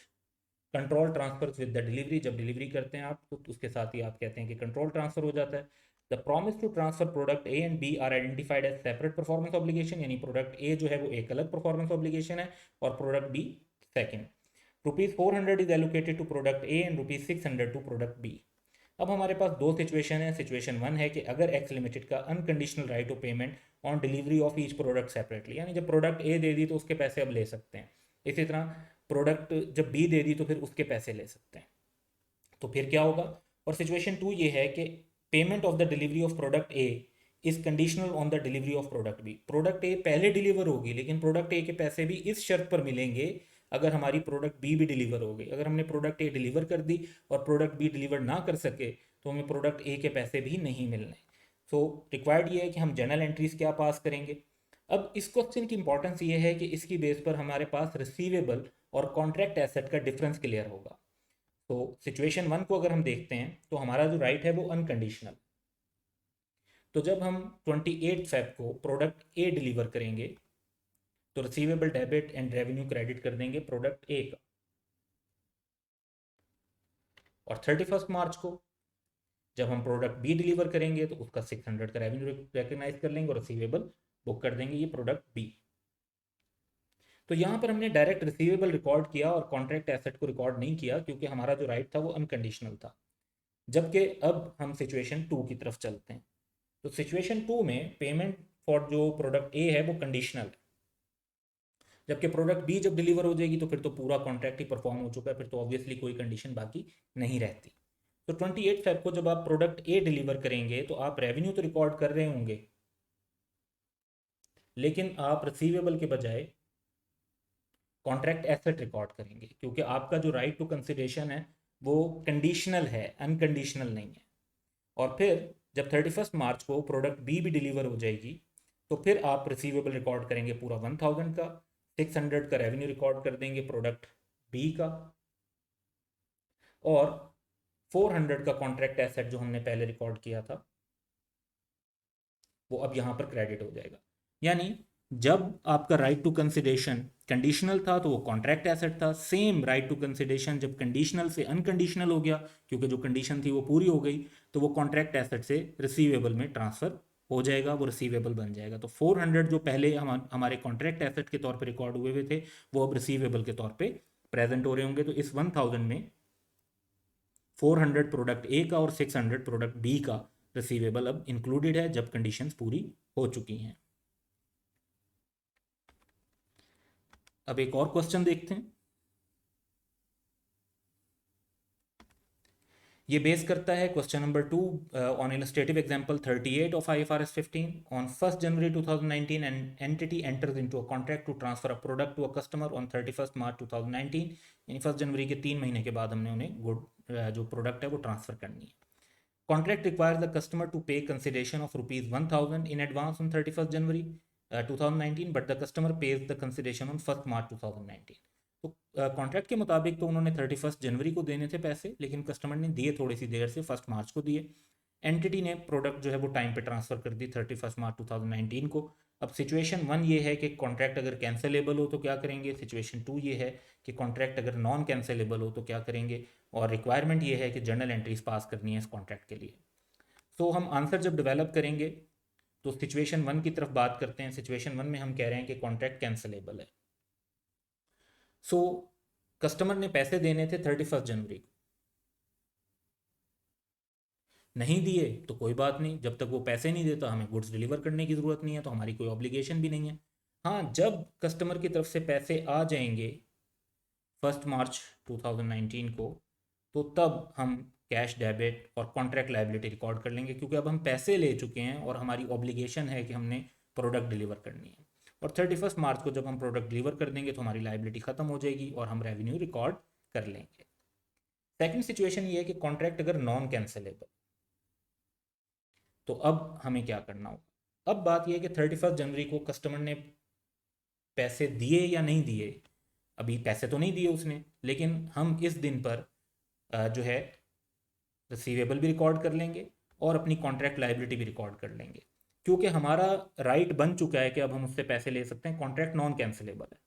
[SPEAKER 1] Control transfer with the delivery, जब डिलीवरी करते हैं आप तो उसके साथ ही आप कहते हैं कि कंट्रोल ट्रांसफर हो जाता है। The promise to transfer product A and B are identified as separate performance obligation, यानी प्रोडक्ट ए जो है वो एक अलग परफॉर्मेंस ऑब्लिगेशन है और product B second. ₹400 is allocated to product A and ₹600 to product B. अब हमारे पास दो सिचुएशन है। सिचुएशन 1 है कि अगर एक्स लिमिटेड का unconditional right of payment on delivery of each product separately, यानी जब प्रोडक्ट ए दे दी तो उसके पैसे अब ले सकते हैं, इसी तरह प्रोडक्ट जब बी दे दी तो फिर उसके पैसे ले सकते हैं। तो फिर क्या होगा? और सिचुएशन 2 ये है कि payment of the delivery of product A is conditional on the delivery of product B. Product A पहले डिलीवर होगी, लेकिन प्रोडक्ट ए के पैसे भी इस शर्त पर मिलेंगे अगर हमारी प्रोडक्ट बी भी डिलीवर हो गई। अगर हमने प्रोडक्ट ए डिलीवर कर दी और प्रोडक्ट बी डिलीवर ना कर सके तो हमें प्रोडक्ट ए के पैसे भी नहीं मिलने। सो रिक्वायर्ड ये है कि हम जर्नल एंट्रीज क्या पास करेंगे। अब इस क्वेश्चन की इंपॉर्टेंस ये है कि इसकी बेस पर हमारे पास रिसीवेबल और कॉन्ट्रैक्ट एसेट का डिफरेंस क्लियर होगा। तो सिचुएशन 1 को अगर हम देखते हैं तो हमारा जो राइट है वो अनकंडीशनल। तो जब हम 28 फेब को प्रोडक्ट ए डिलीवर करेंगे तो receivable debit and revenue credit कर देंगे प्रोडक्ट ए का। और 31 मार्च को जब हम प्रोडक्ट बी डिलीवर करेंगे तो उसका 600 का रेवेन्यू रिकग्नाइज कर लेंगे और रिसीवेबल बुक कर देंगे ये प्रोडक्ट बी। तो यहाँ पर हमने डायरेक्ट रिसीवेबल रिकॉर्ड किया और कॉन्ट्रैक्ट एसेट को रिकॉर्ड नहीं किया क्योंकि हमारा जो राइट था वो अनकंडीशनल था। जबकि अब हम सिचुएशन 2 की तरफ चलते हैं। तो सिचुएशन 2 में पेमेंट फॉर जो प्रोडक्ट ए है वो कंडीशनल है, जबकि प्रोडक्ट बी जब डिलीवर हो जाएगी तो फिर तो पूरा कॉन्ट्रैक्ट ही परफॉर्म हो चुका है, फिर तो ऑब्वियसली कोई कंडीशन बाकी नहीं रहती। तो 28 फेब को जब आप प्रोडक्ट ए डिलीवर करेंगे तो आप रेवेन्यू तो रिकॉर्ड कर रहे होंगे, लेकिन आप रिसीवेबल के बजाय कॉन्ट्रैक्ट एसेट रिकॉर्ड करेंगे क्योंकि आपका जो राइट टू कंसिडरेशन है वो कंडीशनल है, अनकंडीशनल नहीं है। और फिर जब 31 मार्च को प्रोडक्ट बी भी डिलीवर हो जाएगी तो फिर आप रिसीवेबल रिकॉर्ड करेंगे पूरा 1000 का, 600 का रेवेन्यू रिकॉर्ड कर देंगे प्रोडक्ट बी का, और 400 का कॉन्ट्रैक्ट एसेट जो हमने पहले रिकॉर्ड किया था वो अब यहाँ पर क्रेडिट हो जाएगा। यानी जब आपका राइट टू कंसिडरेशन कंडीशनल था तो वो कॉन्ट्रैक्ट एसेट था, सेम राइट टू कंसिडरेशन जब कंडीशनल से अनकंडीशनल हो गया क्योंकि जो कंडीशन थी वो पूरी हो गई तो वो कॉन्ट्रैक्ट एसेट से रिसीवेबल में ट्रांसफर हो जाएगा, वो रिसीवेबल बन जाएगा। तो 400 जो पहले हमारे कॉन्ट्रैक्ट एसेट के तौर पे रिकॉर्ड हुए हुए थे वो अब रिसीवेबल के तौर पे प्रेजेंट हो रहे होंगे। तो इस 1000 में 400 प्रोडक्ट ए का और 600 प्रोडक्ट बी का रिसीवेबल अब इंक्लूडेड है जब कंडीशंस पूरी हो चुकी हैं। अब एक और क्वेश्चन देखते हैं। ये बेस करता है question number 2 on illustrative example 38 of IFRS 15 on 1 January 2019 an entity enters into a contract to transfer a product to a customer on 31 March 2019। यानी 1 जनवरी के 3 महीने के बाद हमने उन्हें जो प्रोडक्ट है वो ट्रांसफर करनी है। Contract requires the customer to pay consideration of rupees 1000 in advance on 31st January 2019, but the customer pays the consideration on 1st March 2019। तो कॉन्ट्रैक्ट के मुताबिक तो उन्होंने 31 जनवरी को देने थे पैसे, लेकिन कस्टमर ने दिए थोड़ी सी देर से, 1 मार्च को दिए। एंटिटी ने प्रोडक्ट जो है वो टाइम पे ट्रांसफर कर दी 31 मार्च 2019 को। अब सिचुएशन 1 ये है कि कॉन्ट्रैक्ट अगर कैंसिलेबल हो तो क्या करेंगे, सिचुएशन 2 ये है कि कॉन्ट्रैक्ट अगर नॉन कैंसिलेबल हो तो क्या करेंगे, और रिक्वायरमेंट ये है कि जर्नल एंट्रीज पास करनी है इस कॉन्ट्रैक्ट के लिए। तो हम आंसर जब डेवलप करेंगे तो सिचुएशन 1 की तरफ बात करते हैं। सिचुएशन 1 में हम कह रहे हैं कि कॉन्ट्रैक्ट कैंसिलेबल है। सो कस्टमर ने पैसे देने थे 31 जनवरी को, नहीं दिए तो कोई बात नहीं, जब तक वो पैसे नहीं देता हमें गुड्स डिलीवर करने की ज़रूरत नहीं है, तो हमारी कोई ऑब्लिगेशन भी नहीं है। हाँ, जब कस्टमर की तरफ से पैसे आ जाएंगे 1 मार्च 2019 को तो तब हम कैश डेबिट और कॉन्ट्रैक्ट लायबिलिटी रिकॉर्ड कर लेंगे, क्योंकि अब हम पैसे ले चुके हैं और हमारी ऑब्लिगेशन है कि हमने प्रोडक्ट डिलीवर करनी है। और 31 मार्च को जब हम प्रोडक्ट डिलीवर कर देंगे तो हमारी लायबिलिटी ख़त्म हो जाएगी और हम रेवेन्यू रिकॉर्ड कर लेंगे। सेकंड सिचुएशन ये है कि कॉन्ट्रैक्ट अगर नॉन कैंसिलेबल, तो अब हमें क्या करना होगा। अब बात यह है कि 31 जनवरी को कस्टमर ने पैसे दिए या नहीं दिए, अभी पैसे तो नहीं दिए उसने, लेकिन हम इस दिन पर जो है रिसीवेबल भी रिकॉर्ड कर लेंगे और अपनी कॉन्ट्रैक्ट लायबिलिटी भी रिकॉर्ड कर लेंगे, क्योंकि हमारा राइट बन चुका है कि अब हम उससे पैसे ले सकते हैं, कॉन्ट्रैक्ट नॉन कैंसिलेबल है।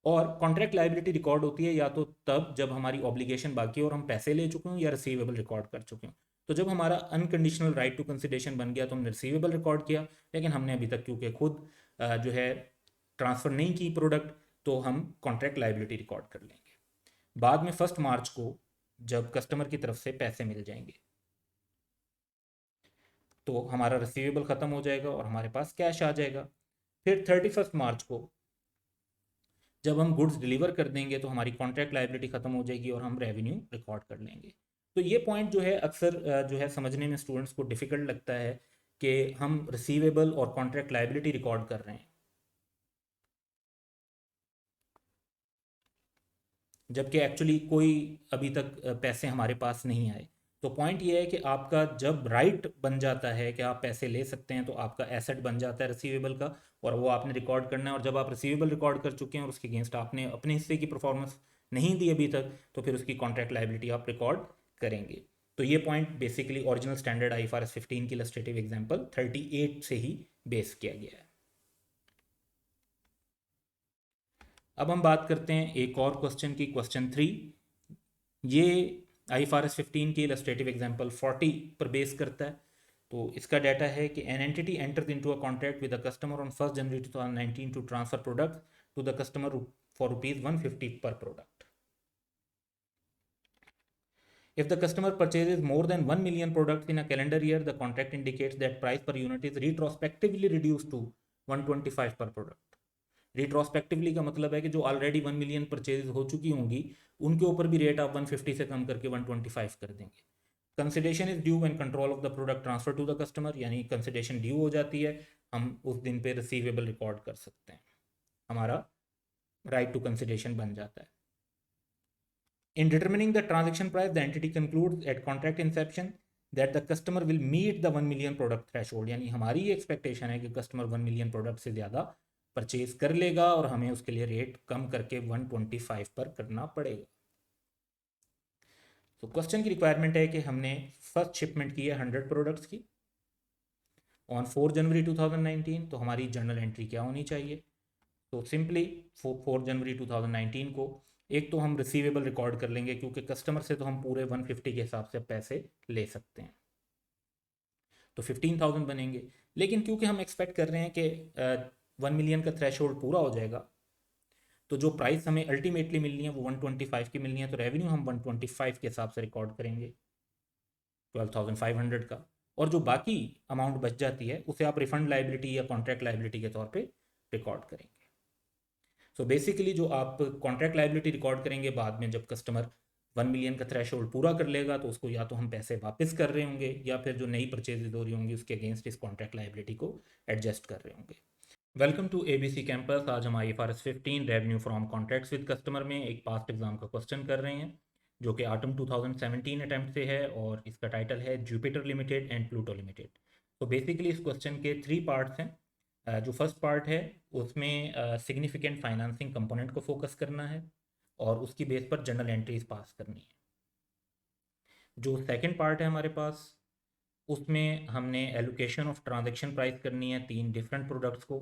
[SPEAKER 1] और कॉन्ट्रैक्ट लायबिलिटी रिकॉर्ड होती है या तो तब जब हमारी ऑब्लिगेशन बाकी है और हम पैसे ले चुके हों या रिसीवेबल रिकॉर्ड कर चुके हों। तो जब हमारा अनकंडीशनल राइट टू कंसिडरेशन बन गया तो हमने रिसीवेबल रिकॉर्ड किया, लेकिन हमने अभी तक क्योंकि खुद जो है ट्रांसफ़र नहीं की प्रोडक्ट, तो हम कॉन्ट्रैक्ट लायबिलिटी रिकॉर्ड कर लेंगे। बाद में 1 मार्च को जब कस्टमर की तरफ से पैसे मिल जाएंगे तो हमारा रिसीवेबल ख़त्म हो जाएगा और हमारे पास कैश आ जाएगा। फिर 31 मार्च को जब हम गुड्स डिलीवर कर देंगे तो हमारी कॉन्ट्रैक्ट लायबिलिटी ख़त्म हो जाएगी और हम रेवेन्यू रिकॉर्ड कर लेंगे। तो ये पॉइंट जो है अक्सर जो है समझने में स्टूडेंट्स को डिफ़िकल्ट लगता है कि हम रिसीवेबल और कॉन्ट्रैक्ट लायबिलिटी रिकॉर्ड कर रहे हैं जबकि एक्चुअली कोई अभी तक पैसे हमारे पास नहीं आए। तो पॉइंट ये है कि आपका जब राइट बन जाता है कि आप पैसे ले सकते हैं, तो आपका एसेट बन जाता है रिसीवेबल का, और वो आपने रिकॉर्ड करना है। और जब आप रिसीवेबल रिकॉर्ड कर चुके हैं और उसके अगेंस्ट आपने अपने हिस्से की परफॉर्मेंस नहीं दी अभी तक, तो फिर उसकी कॉन्ट्रैक्ट लायबिलिटी आप रिकॉर्ड करेंगे। तो ये point basically original standard IFRS 15 की इलस्ट्रेटिव एग्जांपल 38 से ही बेस किया गया है। अब हम बात करते हैं एक और क्वेश्चन की, क्वेश्चन 3। ये IFRS 15 की इलस्ट्रेटिव एग्जांपल 40 पर बेस करता है। तो इसका डाटा है कि an entity enters into a contract with a customer on 1 January 2019 to transfer product to the customer for ₹150 पर product. If the customer purchases more than 1 million products in a calendar year, the contract indicates that price per unit is retrospectively reduced to 125 per product. Retrospectively का मतलब है कि जो ऑलरेडी 1 मिलियन परचेज हो चुकी होंगी उनके ऊपर भी रेट आप 150 से कम करके 125 कर देंगे। Consideration is due when control of the product transfer to the customer, यानी कंसिडरेशन ड्यू हो जाती है, हम उस दिन पे रिसीवेबल रिकॉर्ड कर सकते हैं, हमारा राइट टू कंसिडरेशन बन जाता है। In determining the transaction price, the entity concludes at contract inception that the customer will meet the 1 million product threshold, यानी हमारी ये एक्सपेक्टेशन है कि कस्टमर 1 मिलियन प्रोडक्ट से ज़्यादा परचेज कर लेगा और हमें उसके लिए रेट कम करके 125 पर करना पड़ेगा। तो क्वेश्चन की रिक्वायरमेंट है कि हमने फर्स्ट शिपमेंट की है 100 प्रोडक्ट्स की ऑन 4 जनवरी 2019, तो हमारी जर्नल एंट्री क्या होनी चाहिए? तो सिंपली 4 जनवरी 2019 को एक तो हम रिसीवेबल रिकॉर्ड कर लेंगे, क्योंकि कस्टमर से तो हम पूरे 150 के हिसाब से पैसे ले सकते हैं, तो 15,000 बनेंगे। लेकिन क्योंकि हम एक्सपेक्ट कर रहे हैं कि 1 मिलियन का थ्रेशोल्ड पूरा हो जाएगा, तो जो प्राइस हमें अल्टीमेटली मिलनी है वो 125 की मिलनी है, तो रेवेन्यू हम 125 के हिसाब से रिकॉर्ड करेंगे 12,500 का, और जो बाकी अमाउंट बच जाती है उसे आप रिफंड लाइबिलिटी या कॉन्ट्रैक्ट लाइबिलिटी के तौर पे रिकॉर्ड करेंगे। सो बेसिकली जो आप कॉन्ट्रैक्ट लाइबिलिटी रिकॉर्ड करेंगे बाद में, जब कस्टमर 1 मिलियन का थ्रेशोल्ड पूरा कर लेगा, तो उसको या तो हम पैसे वापस कर रहे होंगे या फिर जो नई परचेजेज हो रही होंगी उसके अगेंस्ट इस कॉन्ट्रैक्ट लाइबिलिटी को एडजस्ट कर रहे होंगे। Welcome to ABC campus. आज हम IFRS 15 revenue from contracts with customer में एक पास्ट एग्जाम का क्वेश्चन कर रहे हैं, जो कि ऑटम 2017 अटैम्प्ट से है, और इसका टाइटल है Jupiter limited and Pluto limited. तो बेसिकली इस क्वेश्चन के 3 पार्ट्स हैं। जो फर्स्ट पार्ट है उसमें सिग्निफिकेंट फाइनेंसिंग कंपोनेंट को फोकस करना है और उसकी बेस पर जनरल एंट्रीज पास करनी है। जो सेकंड पार्ट है हमारे पास, उसमें हमने एलोकेशन ऑफ ट्रांजैक्शन प्राइस करनी है 3 डिफरेंट प्रोडक्ट्स को,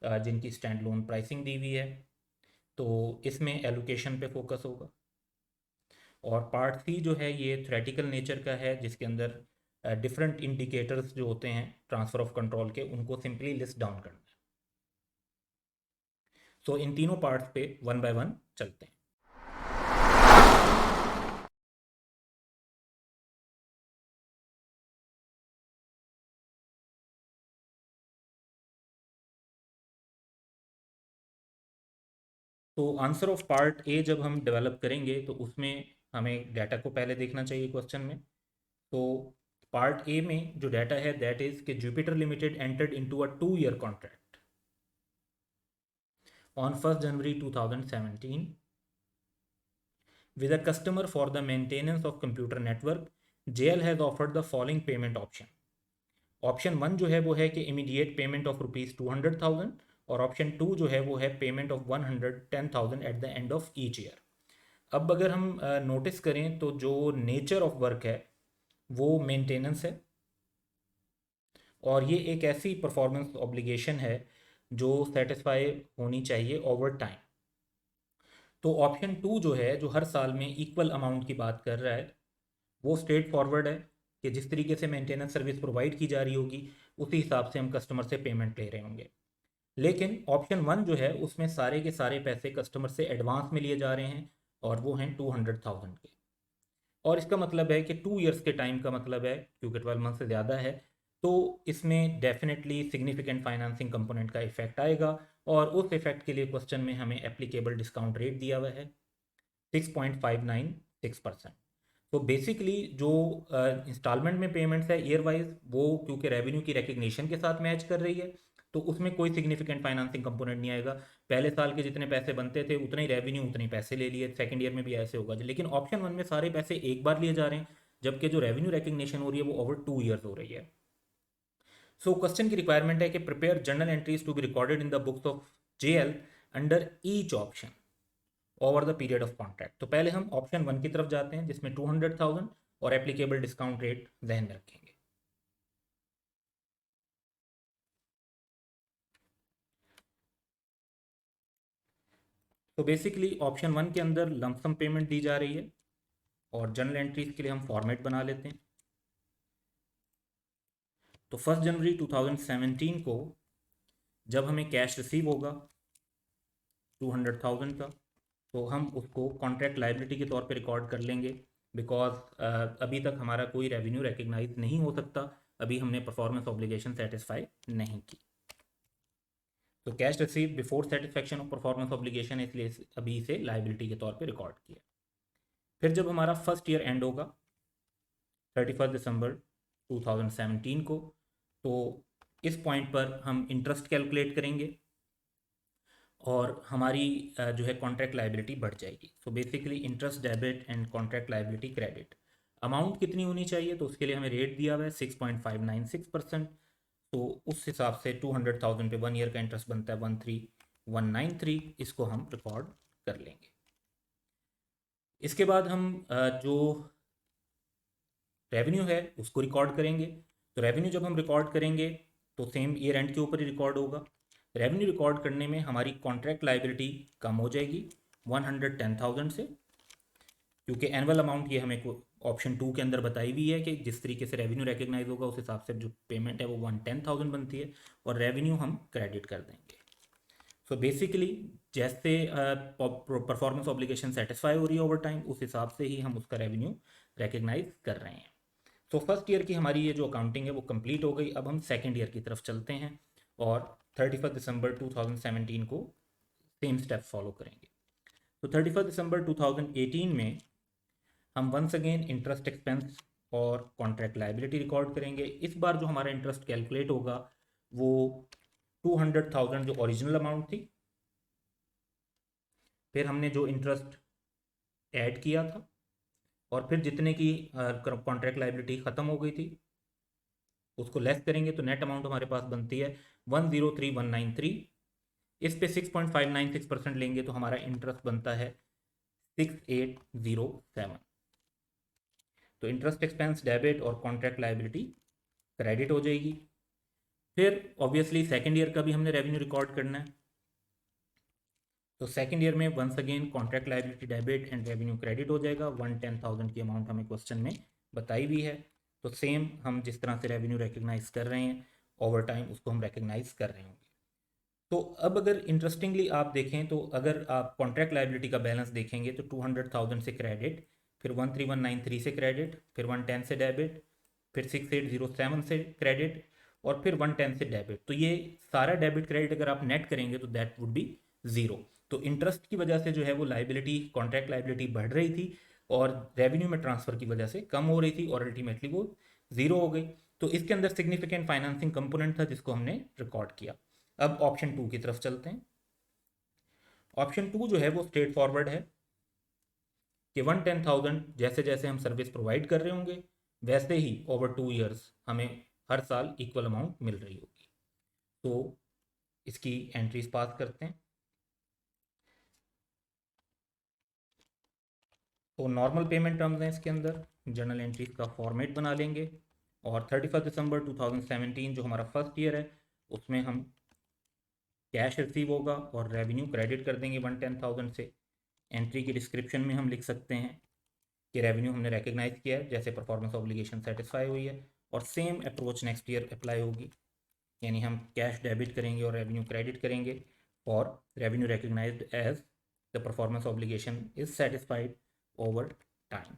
[SPEAKER 1] जिनकी स्टैंड लोन प्राइसिंग दी हुई है, तो इसमें एलोकेशन पे फोकस होगा। और पार्ट 3 जो है ये थ्योरेटिकल नेचर का है, जिसके अंदर डिफरेंट इंडिकेटर्स जो होते हैं ट्रांसफ़र ऑफ कंट्रोल के, उनको सिंपली लिस्ट डाउन करना है। सो इन तीनों पार्ट्स पे 1 बाय 1 चलते हैं। तो आंसर ऑफ पार्ट ए जब हम डेवलप करेंगे तो उसमें हमें डाटा को पहले देखना चाहिए क्वेश्चन में। तो पार्ट ए में जो डाटा है दैट इज कि Jupiter limited entered into a 2-year contract on 1 January 2017 with a customer for the maintenance of computer network. JL has offered the following payment option. Option 1 जो है वो है कि इमीडिएट पेमेंट ऑफ ₹200,000, और ऑप्शन 2 जो है वो है payment of 110,000 at the end of each year. अब अगर हम नोटिस करें तो जो नेचर ऑफ वर्क है वो मेंटेनेंस है, और ये एक ऐसी परफॉर्मेंस ऑब्लिगेशन है जो सेटिस्फाई होनी चाहिए ओवर टाइम। तो ऑप्शन 2 जो है, जो हर साल में इक्वल अमाउंट की बात कर रहा है, वो स्ट्रेट फॉरवर्ड है कि जिस तरीके से मेंटेनेंस सर्विस प्रोवाइड की जा रही होगी उसी हिसाब से हम कस्टमर से पेमेंट ले रहे होंगे। लेकिन ऑप्शन 1 जो है उसमें सारे के सारे पैसे कस्टमर से एडवांस में लिए जा रहे हैं, और वो हैं 200,000 के। और इसका मतलब है कि 2 ईयर्स के टाइम का मतलब है, क्योंकि 12 मंथ से ज़्यादा है, तो इसमें डेफिनेटली सिग्निफिकेंट फाइनेंसिंग कंपोनेंट का इफेक्ट आएगा, और उस इफेक्ट के लिए क्वेश्चन में हमें एप्लीकेबल डिस्काउंट रेट दिया हुआ है 6.596%। तो बेसिकली जो इंस्टॉलमेंट में पेमेंट्स है ईयर वाइज, वो क्योंकि रेवेन्यू की रिकग्निशन के साथ मैच कर रही है, तो उसमें कोई सिग्निफिकेंट फाइनेंसिंग कंपोनेंट नहीं आएगा। पहले साल के जितने पैसे बनते थे उतने ही रेवेन्यू उतने ही पैसे ले लिए, सेकंड ईयर में भी ऐसे होगा। लेकिन ऑप्शन 1 में सारे पैसे एक बार लिए जा रहे हैं, जबकि जो रेवेन्यू रिकग्निशन हो रही है वो ओवर 2 ईयर्स हो रही है। सो क्वेश्चन की रिक्वायरमेंट है कि prepare journal entries to be recorded in the books of JL under each option over the period of contract. तो पहले हम ऑप्शन 1 की तरफ जाते हैं जिसमें 200,000 और एप्लीकेबल डिस्काउंट रेट ध्यान में रखेंगे। तो बेसिकली ऑप्शन 1 के अंदर लमसम पेमेंट दी जा रही है और जर्नल एंट्रीज के लिए हम फॉर्मेट बना लेते हैं। तो 1 जनवरी 2017 को जब हमें कैश रिसीव होगा 200,000 का, तो हम उसको कॉन्ट्रैक्ट लाइबिलिटी के तौर पे रिकॉर्ड कर लेंगे, बिकॉज अभी तक हमारा कोई रेवेन्यू रिकग्नाइज नहीं हो सकता, अभी हमने परफॉर्मेंस ऑब्लिगेशन सेटिस्फाई नहीं की। तो cash receive before satisfaction of performance obligation, इसलिए अभी इसे लाइबिलिटी के तौर पे रिकॉर्ड किया। फिर जब हमारा फर्स्ट ईयर एंड होगा 31 दिसंबर 2017 को, तो इस पॉइंट पर हम इंटरेस्ट कैलकुलेट करेंगे और हमारी जो है कॉन्ट्रैक्ट लाइबिलिटी बढ़ जाएगी। So basically interest debit and contract liability credit. Amount कितनी होनी चाहिए, तो उसके लिए हमें रेट दिया हुआ है 6.596%। तो उस हिसाब से 200,000 पे 1 ईयर का इंटरेस्ट बनता है 13,193, इसको हम रिकॉर्ड कर लेंगे। इसके बाद हम जो रेवेन्यू है उसको रिकॉर्ड करेंगे। तो रेवेन्यू जब हम रिकॉर्ड करेंगे तो सेम ईयर एंड के ऊपर ही रिकॉर्ड होगा। रेवेन्यू रिकॉर्ड करने में हमारी कॉन्ट्रैक्ट लाइबिलिटी कम हो जाएगी 110,000 से, क्योंकि एनुअल अमाउंट ये हमें ऑप्शन 2 के अंदर बताई हुई है कि जिस तरीके से रेवेन्यू रिकग्नाइज होगा उस हिसाब से जो पेमेंट है वो 110,000 बनती है और रेवेन्यू हम क्रेडिट कर देंगे। सो बेसिकली जैसे परफॉर्मेंस ऑब्लिगेशन सेटिस्फाई हो रही है ओवर टाइम, उस हिसाब से ही हम उसका रेवेन्यू रिकग्नाइज कर रहे हैं। तो फर्स्ट ईयर की हमारी ये जो अकाउंटिंग है वो कंप्लीट हो गई। अब हम सेकेंड ईयर की तरफ चलते हैं और 31 दिसंबर 2017 को सेम स्टेप फॉलो करेंगे। तो 31 दिसंबर 2018 में हम वंस अगेन इंटरेस्ट एक्सपेंस और कॉन्ट्रैक्ट लाइबिलिटी रिकॉर्ड करेंगे। इस बार जो हमारा इंटरेस्ट कैलकुलेट होगा वो 200,000 जो ओरिजिनल अमाउंट थी, फिर हमने जो इंटरेस्ट ऐड किया था और फिर जितने की कॉन्ट्रैक्ट लाइबिलिटी ख़त्म हो गई थी उसको लेस करेंगे, तो नेट अमाउंट हमारे पास बनती है 103,193। इस पे 6.596% लेंगे तो हमारा इंटरेस्ट बनता है 6,807। तो इंटरेस्ट एक्सपेंस डेबिट और कॉन्ट्रैक्ट लाइबिलिटी क्रेडिट हो जाएगी। फिर ऑब्वियसली सेकेंड ईयर का भी हमने रेवेन्यू रिकॉर्ड करना है। तो सेकेंड ईयर में once again contract liability debit and revenue credit हो जाएगा। 110,000 की अमाउंट हमें क्वेश्चन में बताई हुई है। तो सेम हम जिस तरह से रेवेन्यू रिकग्नाइज कर रहे हैं ओवर टाइम उसको हम रिकग्नाइज कर रहे होंगे। तो अब अगर इंटरेस्टिंगली आप देखें तो अगर आप कॉन्ट्रैक्ट लाइबिलिटी का बैलेंस देखेंगे तो 200,000 से क्रेडिट, फिर 13,193 से क्रेडिट, फिर 110 से डेबिट, फिर 6,807 से क्रेडिट और फिर 110 से डेबिट। तो ये सारा डेबिट क्रेडिट अगर आप नेट करेंगे तो दैट वुड बी ज़ीरो। तो इंटरेस्ट की वजह से जो है वो लाइबिलिटी, कॉन्ट्रैक्ट लाइबिलिटी बढ़ रही थी और रेवेन्यू में ट्रांसफ़र की वजह से कम हो रही थी और अल्टीमेटली वो ज़ीरो हो गई। तो इसके अंदर सिग्निफिकेंट फाइनेंसिंग कंपोनेंट था जिसको हमने रिकॉर्ड किया। अब ऑप्शन 2 की तरफ चलते हैं। ऑप्शन 2 जो है वो स्ट्रेट फॉरवर्ड है कि 110,000 जैसे जैसे हम सर्विस प्रोवाइड कर रहे होंगे वैसे ही ओवर 2 ईयर्स हमें हर साल इक्वल अमाउंट मिल रही होगी। तो इसकी एंट्रीज पास करते हैं। तो नॉर्मल पेमेंट टर्म्स हैं इसके अंदर, जर्नल एंट्रीज का फॉर्मेट बना लेंगे और 31 दिसंबर 2017 जो हमारा फर्स्ट ईयर है उसमें हम कैश रिसीव होगा और रेवेन्यू क्रेडिट कर देंगे 110,000 से। एंट्री की डिस्क्रिप्शन में हम लिख सकते हैं कि रेवेन्यू हमने रिकग्नाइज किया है जैसे परफॉर्मेंस ऑब्लिगेशन सेटिस्फाई हुई है, और same approach next year apply होगी, यानी हम कैश डेबिट करेंगे और रेवेन्यू क्रेडिट करेंगे और revenue recognised as the performance obligation is satisfied over time.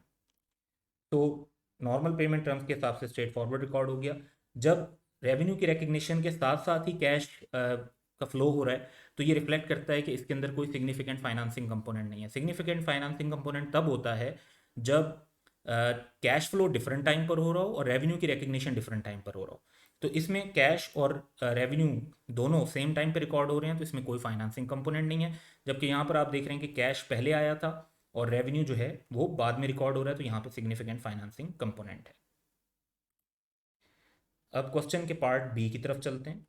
[SPEAKER 1] तो नॉर्मल पेमेंट टर्म्स के हिसाब से स्ट्रेट फॉरवर्ड रिकॉर्ड हो गया। जब रेवेन्यू की रिकग्निशन के साथ साथ ही कैश का फ्लो हो रहा है तो ये रिफ्लेक्ट करता है कि इसके अंदर कोई सिग्निफिकेंट फाइनेंसिंग कंपोनेंट नहीं है। सिग्निफिकेंट फाइनेंसिंग कंपोनेंट तब होता है जब कैश फ्लो डिफरेंट टाइम पर हो रहा हो और रेवेन्यू की रिकग्निशन डिफरेंट टाइम पर हो रहा हो। तो इसमें कैश और रेवेन्यू दोनों सेम टाइम पे रिकॉर्ड हो रहे हैं तो इसमें कोई फाइनेंसिंग कंपोनेंट नहीं है। जबकि यहाँ पर आप देख रहे हैं कि कैश पहले आया था और रेवेन्यू जो है वो बाद में रिकॉर्ड हो रहा है, तो यहाँ पे सिग्निफिकेंट फाइनेंसिंग कंपोनेंट है। अब क्वेश्चन के पार्ट बी की तरफ चलते हैं।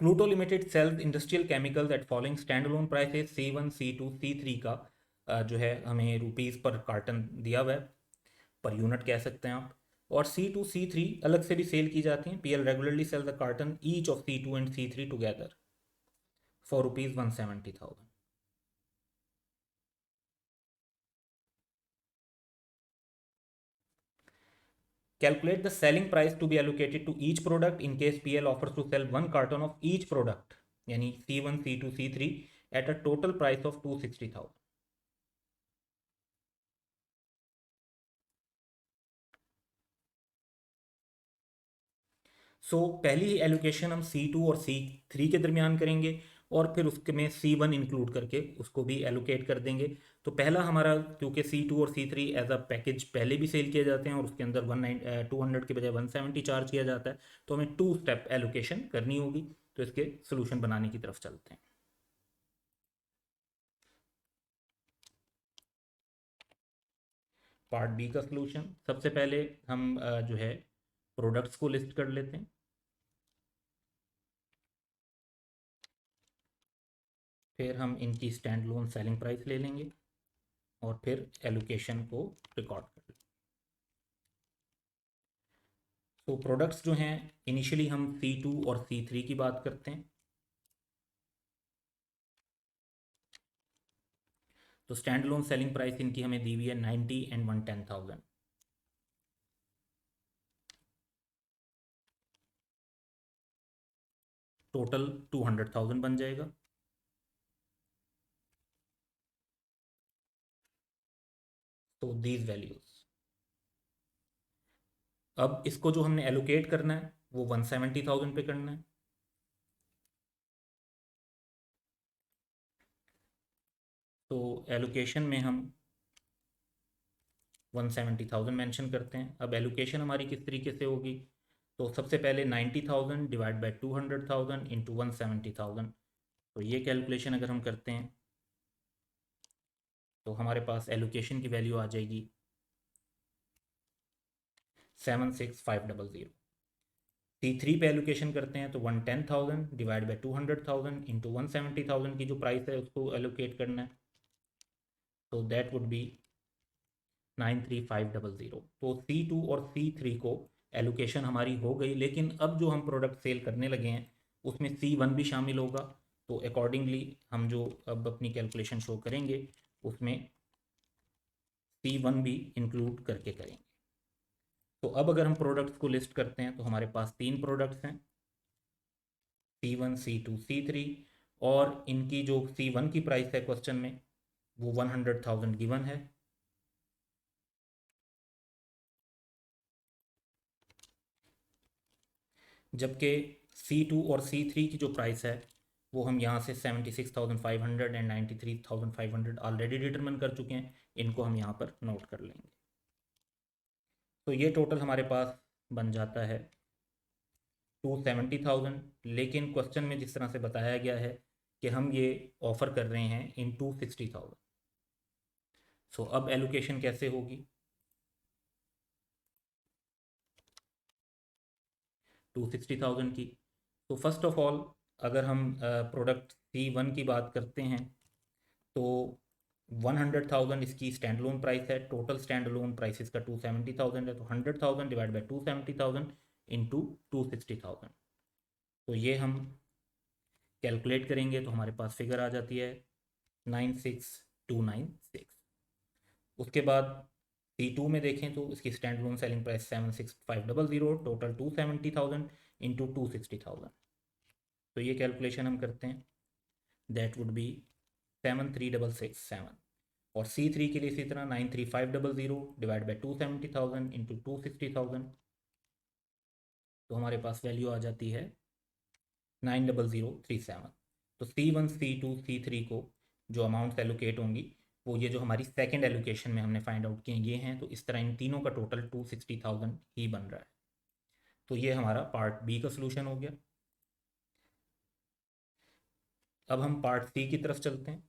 [SPEAKER 1] Pluto limited sells industrial chemicals at following standalone prices C1 C2 C3 का जो है हमें रुपीज़ पर कार्टन दिया हुआ है, पर यूनिट कह सकते हैं आप। और C2 C3 अलग से भी सेल की जाती हैं। PL regularly sell the carton each of C2 and C3 together for ₹170,000। Calculate the selling price to be allocated to each product in case PL offers to sell one carton of each product, यानी C1 C2 C3 at a total price of 260,000। पहली एलोकेशन हम C2 और C3 के दरमियान करेंगे और फिर उसमें C1 इंक्लूड करके उसको भी एलोकेट कर देंगे। तो पहला हमारा, क्योंकि C2 और C3 एज अ पैकेज पहले भी सेल किए जाते हैं और उसके अंदर 200 के बजाय 170 चार्ज किया जाता है, तो हमें 2 स्टेप एलोकेशन करनी होगी। तो इसके सोल्यूशन बनाने की तरफ चलते हैं। पार्ट बी का सोल्यूशन, सबसे पहले हम जो है प्रोडक्ट्स को लिस्ट कर लेते हैं, फिर हम इनकी स्टैंड लोन सेलिंग प्राइस ले लेंगे और फिर एलोकेशन को रिकॉर्ड कर लेंगे। तो प्रोडक्ट्स जो हैं, इनिशियली हम C2 और C3 की बात करते हैं। तो स्टैंड लोन सेलिंग प्राइस इनकी हमें दी हुई है 90 एंड 110,000। टोटल 200,000 बन जाएगा। तो दीज वैल्यूज, अब इसको जो हमने एलोकेट करना है वो 170,000 पे करना है। तो एलोकेशन में हम 170,000 मेंशन करते हैं। अब एलोकेशन हमारी किस तरीके से होगी, तो सबसे पहले 90,000 डिवाइड बाई 200,000 इंटू 170,000। तो ये कैलकुलेशन अगर हम करते हैं तो हमारे पास एलोकेशन की वैल्यू आ जाएगी 76,500। C3 पे एलोकेशन करते हैं तो 110,000 डिवाइड बाई 200,000 इंटू 170,000 की जो प्राइस है उसको एलोकेट करना है। तो दैट वुड बी 93,500। तो C2 और C3 को एलोकेशन हमारी हो गई, लेकिन अब जो हम प्रोडक्ट सेल करने लगे हैं उसमें C1 भी शामिल होगा। तो अकॉर्डिंगली हम जो अब अपनी कैलकुलेशन शो करेंगे उसमें C1 भी इंक्लूड करके करेंगे। तो अब अगर हम प्रोडक्ट्स को लिस्ट करते हैं तो हमारे पास 3 प्रोडक्ट्स हैं, C1 C2 C3, और इनकी जो C1 की प्राइस है क्वेश्चन में वो 100,000 गिवन है। जबकि C2 और C3 की जो प्राइस है वो हम यहाँ से 76,500 एंड 93,500 ऑलरेडी डिटरमिन कर चुके हैं, इनको हम यहाँ पर नोट कर लेंगे। तो ये टोटल हमारे पास बन जाता है 270,000। लेकिन क्वेश्चन में जिस तरह से बताया गया है कि हम ये ऑफ़र कर रहे हैं इन 260,000। सो अब एलोकेशन कैसे होगी, 260,000 की। तो फर्स्ट ऑफ ऑल अगर हम प्रोडक्ट C1 की बात करते हैं तो 100,000 इसकी स्टैंड लोन प्राइस है। टोटल स्टैंड लोन प्राइस इसका 270,000 है। तो 100,000 डिवाइड बाई 270,000 इंटू 260,000। तो ये हम कैलकुलेट करेंगे तो हमारे पास फिगर आ जाती है 96,296। उसके बाद C2 में देखें तो इसकी stand loan selling price 76,500, total 270,000 into 260,000। तो ये कैलकुलेशन हम करते हैं, दैट वुड बी 73,667। और C3 के लिए इसी तरह 93,500 डिवाइड बाई 270,000 इंटू 260,000। तो हमारे पास वैल्यू आ जाती है 90037। तो C1 C2 C3 को जो अमाउंट्स एलोकेट होंगी वो ये जो हमारी सेकेंड एलोकेशन में हमने फाइंड आउट किए ये हैं। तो इस तरह इन तीनों का टोटल 260,000 ही बन रहा है। तो ये हमारा पार्ट बी का सोल्यूशन हो गया। अब हम पार्ट सी की तरफ चलते हैं।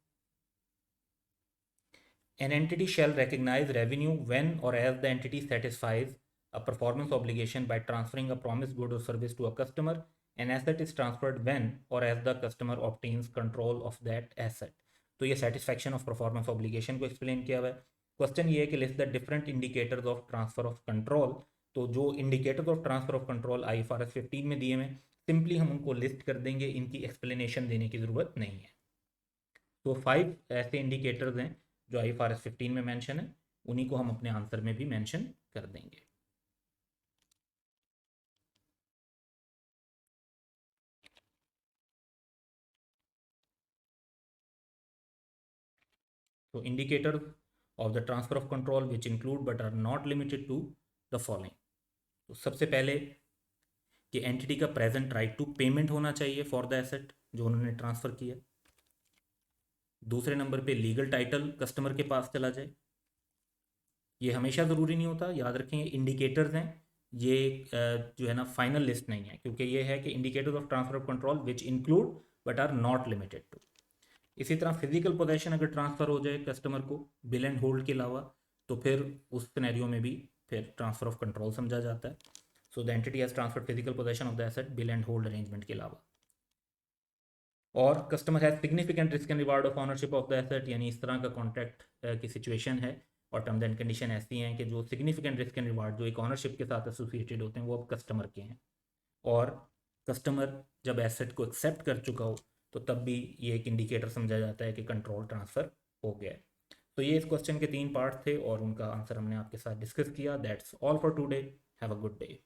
[SPEAKER 1] An entity shall recognize revenue when or as the entity satisfies a performance obligation by transferring a promised good or service to a customer. An asset is transferred when or as the customer obtains control of that asset. तो ये satisfaction of performance obligation को explain किया हुआ है। क्वेश्चन ये है कि list the different indicators of transfer of control। तो जो indicators of transfer of control IFRS 15 में दिए हुए सिंपली हम उनको लिस्ट कर देंगे, इनकी एक्सप्लेनेशन देने की ज़रूरत नहीं है। तो 5 ऐसे इंडिकेटर्स हैं जो IFRS 15 में मेंशन है, उन्हीं को हम अपने आंसर में भी मेंशन कर देंगे। तो indicator of the transfer of control which include but are not limited to the following. तो सबसे पहले कि एंटिटी का प्रेजेंट राइट टू पेमेंट होना चाहिए फॉर द एसेट जो उन्होंने ट्रांसफर किया। दूसरे नंबर पे लीगल टाइटल कस्टमर के पास चला जाए। ये हमेशा ज़रूरी नहीं होता, याद रखें इंडिकेटर्स हैं, ये जो है ना फाइनल लिस्ट नहीं है, क्योंकि ये है कि indicators of transfer of control which include but are not limited to. इसी तरह फिजिकल पोजेशन अगर ट्रांसफ़र हो जाए कस्टमर को बिल एंड होल्ड के अलावा, तो फिर उस सिनेरियो में भी फिर ट्रांसफ़र ऑफ कंट्रोल समझा जाता है। So the entity has transfer physical possession of the asset bill and hold arrangement के अलावा। और customer has significant risk and reward of ownership of the asset, यानी इस तरह का कॉन्ट्रैक्ट की सिचुएशन है और टर्म्स एंड कंडीशन ऐसी हैं कि जो सिग्निफिकेंट रिस्क एंड रिवार्ड जो एक ऑनरशिप के साथ एसोसिएटेड होते हैं वो अब कस्टमर के हैं। और कस्टमर जब एसेट को एक्सेप्ट कर चुका हो तो तब भी ये एक इंडिकेटर समझा जाता है कि कंट्रोल ट्रांसफ़र हो गया है। तो ये इस क्वेश्चन के 3 पार्ट थे और उनका आंसर हमने आपके साथ डिस्कस किया। That's all for today. Have a good day.